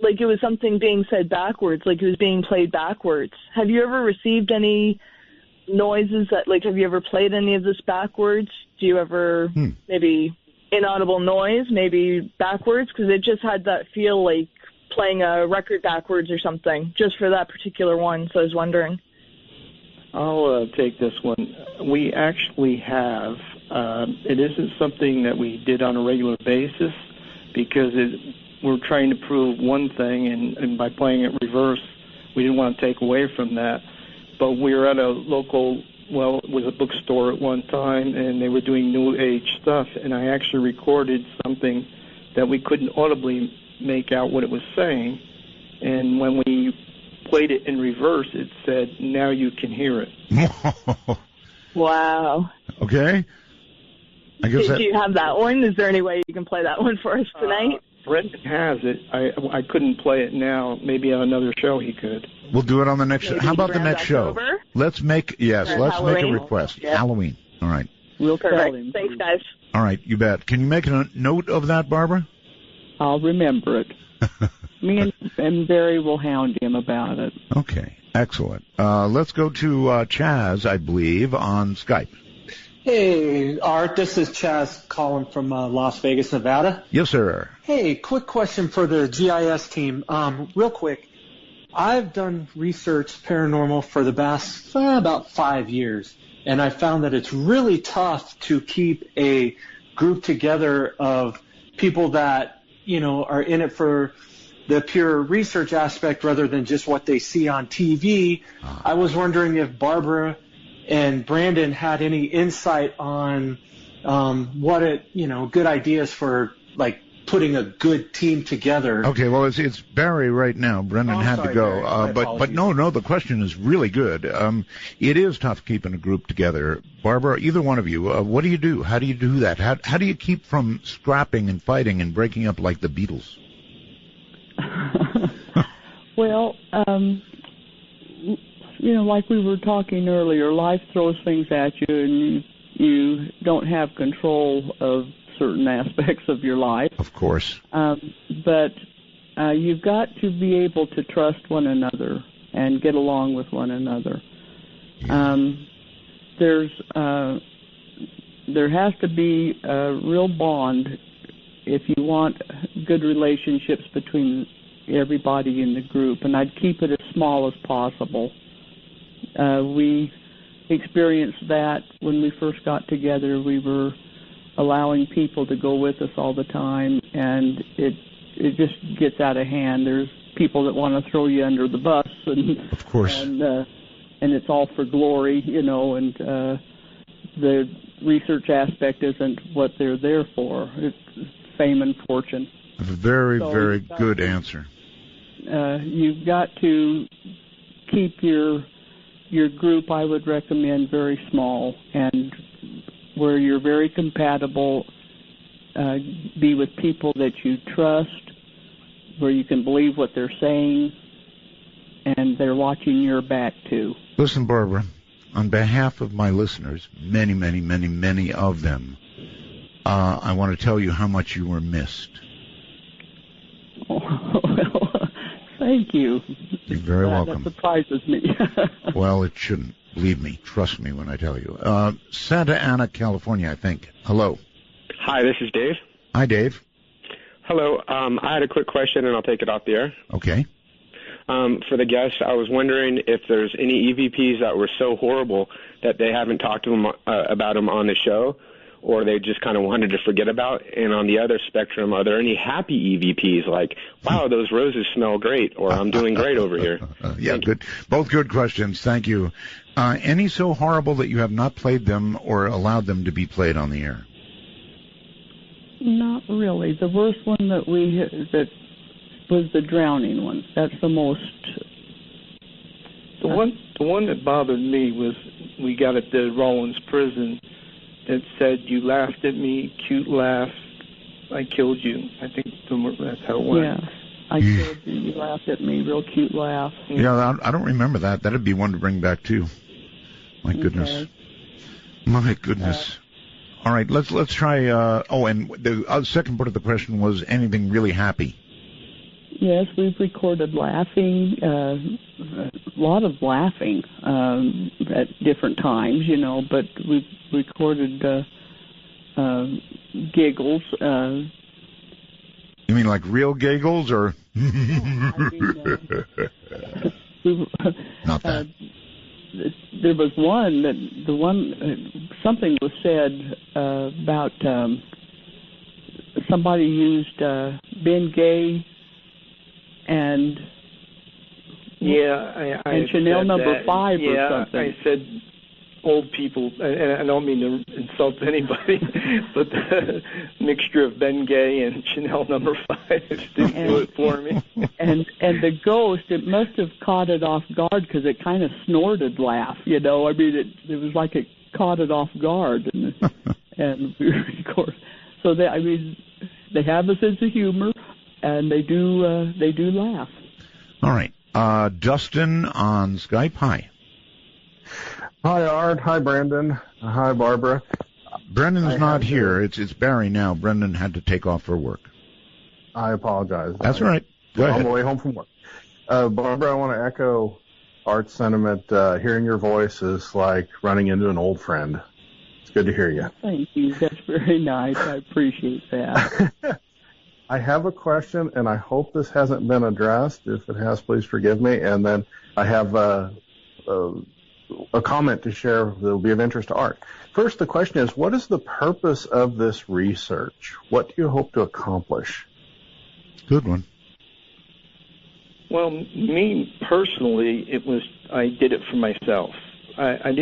it was something being said backwards, like it was being played backwards. Have you ever received any noises that, have you ever played any of this backwards? Do you ever maybe inaudible noise, maybe backwards? Because it just had that feel like playing a record backwards or something, just for that particular one. So I was wondering. I'll take this one. We actually have. It isn't something that we did on a regular basis because we're trying to prove one thing, and by playing it reverse, we didn't want to take away from that. But we were at a local, it was a bookstore at one time, and they were doing New Age stuff, and I actually recorded something that we couldn't audibly make out what it was saying. And when we played it in reverse, it said, now you can hear it. Wow. Okay. I guess do you have that one? Is there any way you can play that one for us tonight? Brendan has it. I couldn't play it now. Maybe on another show he could. We'll do it on the next show. How about the next show? October? Let's make Halloween? a request. Yep. Halloween. All right. We'll tell him. Thanks, guys. All right, you bet. Can you make a note of that, Barbara? I'll remember it. Me and Barry will hound him about it. Okay, excellent. Let's go to Chaz, I believe, on Skype. Hey, Art, this is Chaz calling from Las Vegas, Nevada. Yes, sir. Hey, quick question for the GIS team. Real quick, I've done research paranormal for the past about 5 years, and I found that it's really tough to keep a group together of people that, are in it for the pure research aspect rather than just what they see on TV. I was wondering if Barbara and Brandon had any insight on good ideas for putting a good team together. Okay, well it's Barry right now. Brendan had to go, but no, the question is really good. It is tough keeping a group together. Barbara, either one of you, what do you do? How do you do that? How do you keep from scrapping and fighting and breaking up like the Beatles? Well, like we were talking earlier, life throws things at you, and you don't have control of certain aspects of your life. Of course. But you've got to be able to trust one another and get along with one another. There has to be a real bond if you want good relationships between everybody in the group, and I'd keep it as small as possible. We experienced that when we first got together. We were allowing people to go with us all the time, and it just gets out of hand. There's people that want to throw you under the bus, and of course, and it's all for glory, and the research aspect isn't what they're there for. It's fame and fortune. Very good answer. You've got to keep your group, I would recommend, very small, and where you're very compatible, be with people that you trust, where you can believe what they're saying, and they're watching your back too. Listen, Barbara, on behalf of my listeners, many, many, many, many of them, I want to tell you how much you were missed. Well, thank you. You're very welcome. That surprises me. Well, it shouldn't. Believe me. Trust me when I tell you. Santa Ana, California, I think. Hello. Hi, this is Dave. Hi, Dave. Hello. I had a quick question, and I'll take it off the air. Okay. For the guests, I was wondering if there's any EVPs that were so horrible that they haven't talked to them, about them on the show, or they just kind of wanted to forget about? And on the other spectrum, are there any happy EVPs like, wow, those roses smell great, or I'm doing great over here? Yeah, good. Both good questions. Thank you. Any so horrible that you have not played them or allowed them to be played on the air? Not really. The worst one that was the drowning one. That's the most. The one that bothered me was we got at the Rollins prison that said, "You laughed at me, cute laugh, I killed you." I think that's how it went. Yeah, I killed you. You laughed at me, real cute laugh. Yeah, I don't remember that. That'd be one to bring back too. My goodness. Okay. My goodness. All right, let's try. And the second part of the question was anything really happy. Yes, we've recorded laughing, a lot of laughing at different times, but we've recorded giggles. You mean like real giggles, or? Not that. There was something was said about somebody used Ben Gay and I Chanel said number that. 5 or something. I said old people, and I don't mean to insult anybody, but the mixture of Ben Gay and Chanel number 5 didn't do it for me. And the ghost, it must have caught it off guard because it kind of snorted laugh, I mean, it was like it caught it off guard, and we record. So they have a sense of humor, and they do laugh. All right, Dustin on Skype. Hi. Hi, Art. Hi, Brandon. Hi, Barbara. Brendan's not here. It's Barry now. Brendan had to take off for work. I apologize. That's all right. Go ahead. On the way home from work. Barbara, I want to echo Art's sentiment. Hearing your voice is like running into an old friend. It's good to hear you. Thank you. That's very nice. I appreciate that. I have a question, and I hope this hasn't been addressed. If it has, please forgive me. And then I have a comment to share that will be of interest to Art. First, the question is, what is the purpose of this research? What do you hope to accomplish? Good one. Well, me personally, I did it for myself. I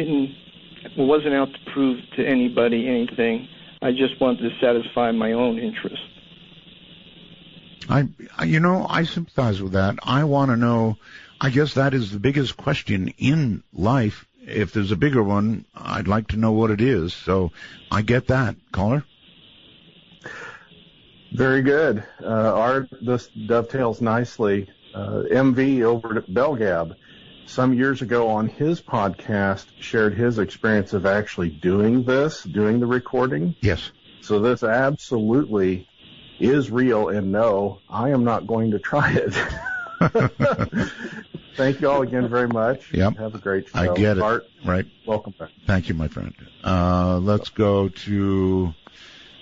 wasn't out to prove to anybody anything. I just wanted to satisfy my own interest. I sympathize with that. I want to know. I guess that is the biggest question in life. If there's a bigger one, I'd like to know what it is. So I get that. Caller? Very good. Art, this dovetails nicely. MV over at Belgab, some years ago on his podcast, shared his experience of actually doing the recording. Yes. So this absolutely is real, and no, I am not going to try it. Thank you all again very much. Yep. Have a great show. I get it. Art, right. Welcome back. Thank you, my friend. Let's go to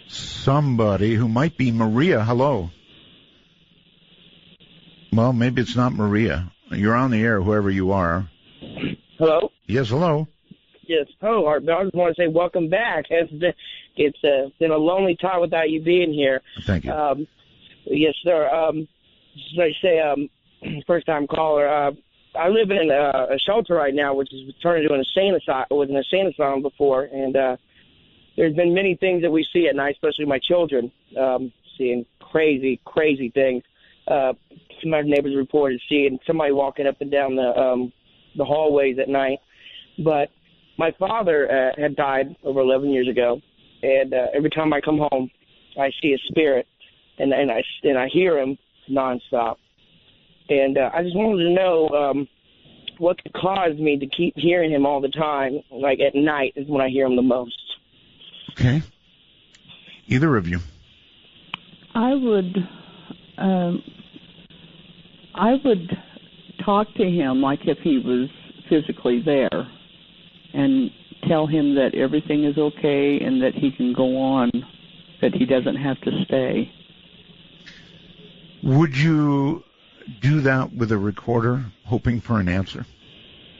somebody who might be Maria. Hello. Well, maybe it's not Maria. You're on the air, whoever you are. Hello? Yes, hello. Yes. Oh, Art, I just want to say welcome back. It's been a lonely time without you being here. Thank you. Yes, sir. Just like I say, first-time caller. I live in a shelter right now, which is turned into an insane asylum. It was an insane asylum before, and there's been many things that we see at night, especially my children, seeing crazy, crazy things. Some of my neighbors reported seeing somebody walking up and down the hallways at night. But my father had died over 11 years ago, and every time I come home, I see his spirit, and I hear him nonstop. And I just wanted to know what could cause me to keep hearing him all the time. Like at night is when I hear him the most. Okay. Either of you. I would talk to him like if he was physically there and tell him that everything is okay and that he can go on, that he doesn't have to stay. Would you do that with a recorder, hoping for an answer?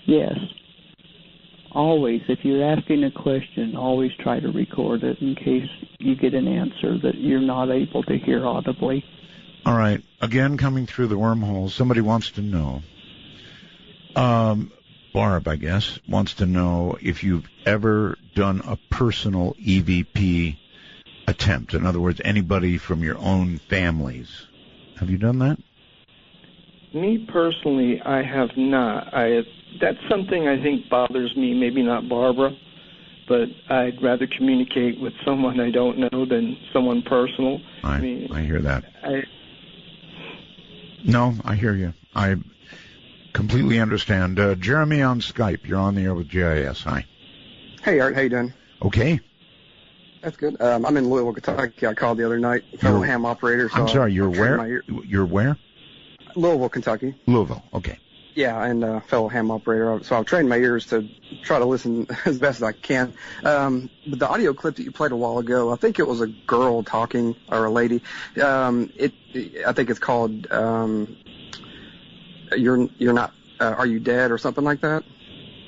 Yes. always, if you're asking a question, always try to record it in case you get an answer that you're not able to hear audibly. All right. Again, coming through the wormhole, somebody wants to know. Barb, I guess, wants to know if you've ever done a personal EVP attempt. In other words, anybody from your own families. Have you done that? Me personally, I have not. That's something I think bothers me, maybe not Barbara, but I'd rather communicate with someone I don't know than someone personal. I hear that. No, I hear you. I completely understand. Jeremy on Skype, you're on the air with GIS. Hi. Hey, Art, how you doing? Okay. That's good. I'm in Louisville, Kentucky. I called the other night, fellow ham operator. So I'm sorry, you're where? You're where? Louisville, Kentucky. Louisville, okay. Yeah, and fellow ham operator. So I've trained my ears to try to listen as best as I can. But the audio clip that you played a while ago, I think it was a girl talking, or a lady. I think it's called "You're Not, Are You Dead?" or something like that.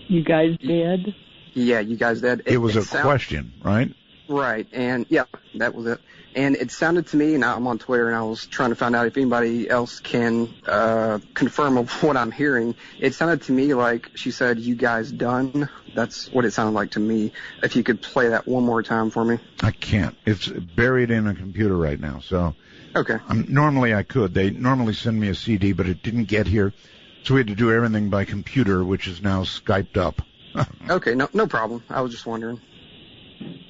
You guys dead? Yeah, you guys dead. It was a question, right? Right, and yeah, that was it. And it sounded to me, and I'm on Twitter, and I was trying to find out if anybody else can confirm of what I'm hearing. It sounded to me like she said, "You guys done?" That's what it sounded like to me. If you could play that one more time for me. I can't. It's buried in a computer right now, so. Okay. Normally I could. They normally send me a CD, but it didn't get here, so we had to do everything by computer, which is now Skyped up. Okay, no problem. I was just wondering.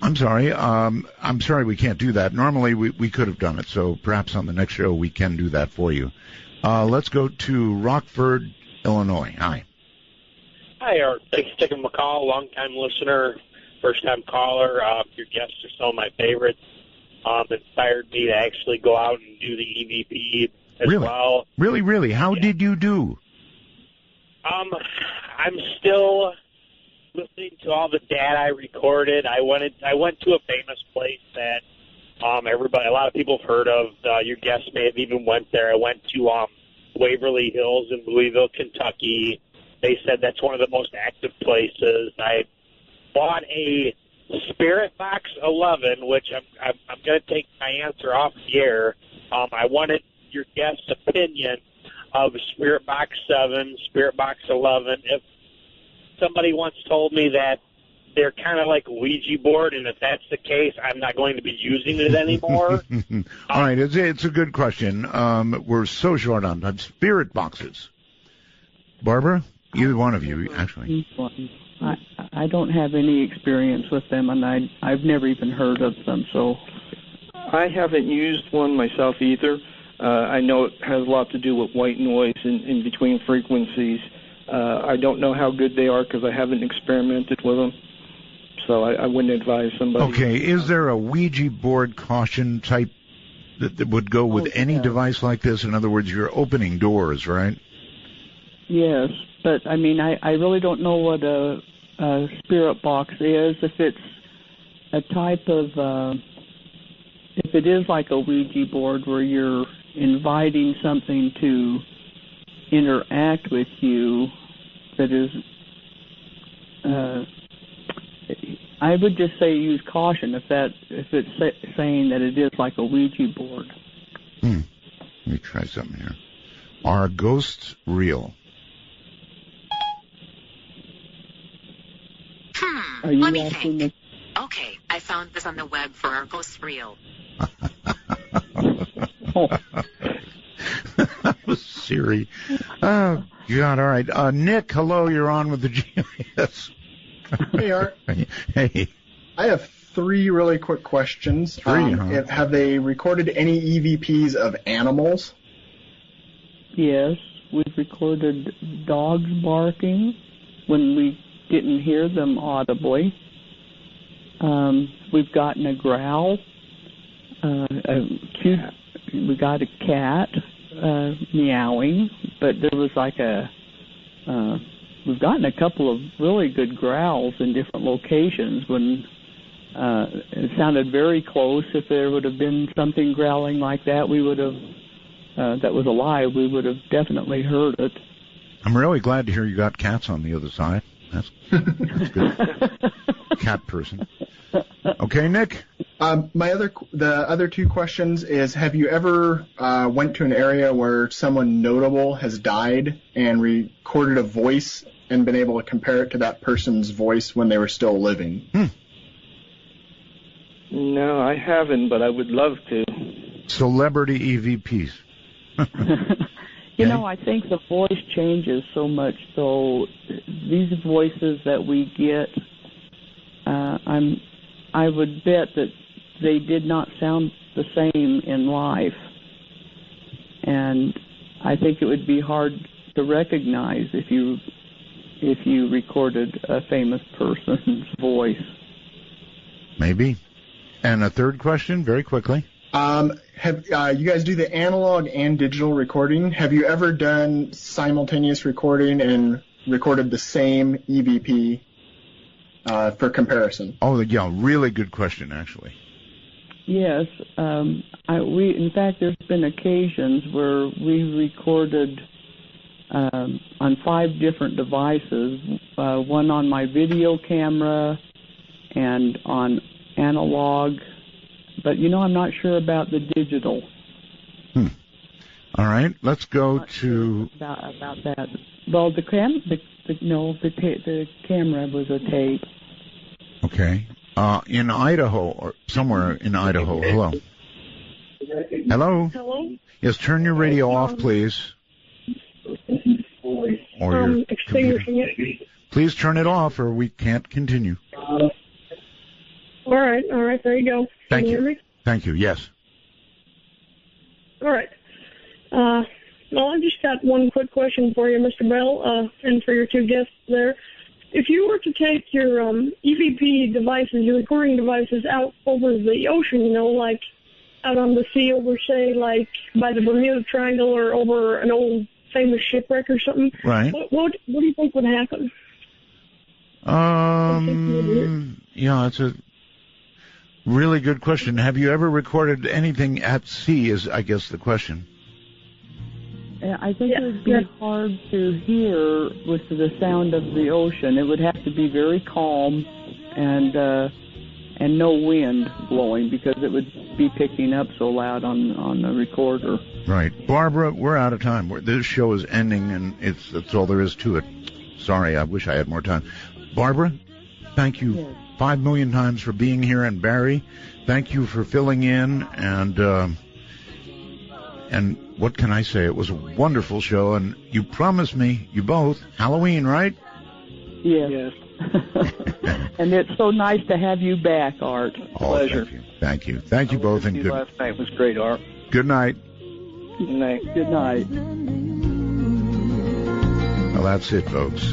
I'm sorry. I'm sorry we can't do that. Normally we could have done it, so perhaps on the next show we can do that for you. Let's go to Rockford, Illinois. Hi. Hi, Art. Thanks for taking my call. Long-time listener, first-time caller. Your guests are some of my favorites. Inspired me to actually go out and do the EVP as well. Really? How did you do? I'm still listening to all the data I recorded. I went to a famous place that a lot of people have heard of. Your guests may have even went there. I went to Waverly Hills in Louisville, Kentucky. They said that's one of the most active places. I bought a Spirit Box 11, which I'm going to take my answer off the air. I wanted your guest's opinion of Spirit Box 7, Spirit Box 11. If somebody once told me that they're kind of like a Ouija board, and if that's the case, I'm not going to be using it anymore. All right, it's a good question. We're so short on time. Spirit boxes. Barbara, either one of you, actually. I don't have any experience with them, and I've never even heard of them, so. I haven't used one myself either. I know it has a lot to do with white noise in between frequencies. I don't know how good they are because I haven't experimented with them, so I wouldn't advise somebody. Okay, is there a Ouija board caution type that would go with any device like this? In other words, you're opening doors, right? Yes, but I mean, I really don't know what a spirit box is. If it's a type of, if it is like a Ouija board where you're inviting something to interact with you, that is, I would just say use caution if it's saying that it is like a Ouija board. Let me try something here. Are ghosts real? Let me think. Okay, I found this on the web for Are Ghosts Real? Siri. Oh, God, all right. Nick, hello, you're on with the GIS. Hey, Art. Hey. I have 3 really quick questions. Have they recorded any EVPs of animals? Yes, we've recorded dogs barking when we didn't hear them audibly. We've gotten a growl. We got a cat meowing, but there was like we've gotten a couple of really good growls in different locations when it sounded very close. If there would have been something growling like that, we would have, that was alive, we would have definitely heard it. I'm really glad to hear you got cats on the other side. That's good. Cat person. Okay, Nick. The other two questions is: have you ever went to an area where someone notable has died and recorded a voice and been able to compare it to that person's voice when they were still living? No, I haven't, but I would love to. Celebrity EVPs. You know, I think the voice changes so much. So these voices that we get, I would bet that they did not sound the same in life, and I think it would be hard to recognize if you recorded a famous person's voice. Maybe. And a third question, very quickly. Have you guys do the analog and digital recording? Have you ever done simultaneous recording and recorded the same EVP for comparison? Oh, yeah, really good question, actually. Yes, in fact, there's been occasions where we recorded on 5 different devices, one on my video camera and on analog. But, I'm not sure about the digital. All right, let's go to... About that. Well, the camera was a tape. Okay. In Idaho, or somewhere in Idaho. Hello. Hello? Hello? Yes, turn your radio off, please. Or your extinguishing it. Please turn it off, or we can't continue. All right, there you go. Thank Can you you. hear me? Thank you, yes. All right. Well, I just got one quick question for you, Mr. Bell, and for your two guests there. If you were to take your EVP devices, your recording devices, out over the ocean, like out on the sea over, say, like by the Bermuda Triangle or over an old famous shipwreck or something, right? What do you think would happen? Yeah, it's a really good question. Have you ever recorded anything at sea is, I guess, the question. I think it would be hard to hear with the sound of the ocean. It would have to be very calm and no wind blowing, because it would be picking up so loud on the recorder. Right. Barbara, we're out of time. This show is ending, and that's all there is to it. Sorry, I wish I had more time. Barbara, thank you 5 million times for being here, and Barry, thank you for filling in, and what can I say? It was a wonderful show, and you promised me, you both, Halloween, right? Yes. And it's so nice to have you back, Art. Pleasure. Thank you. Thank you both, and good. Last night was great, Art. Good night. Good night. Good night. Well, that's it, folks.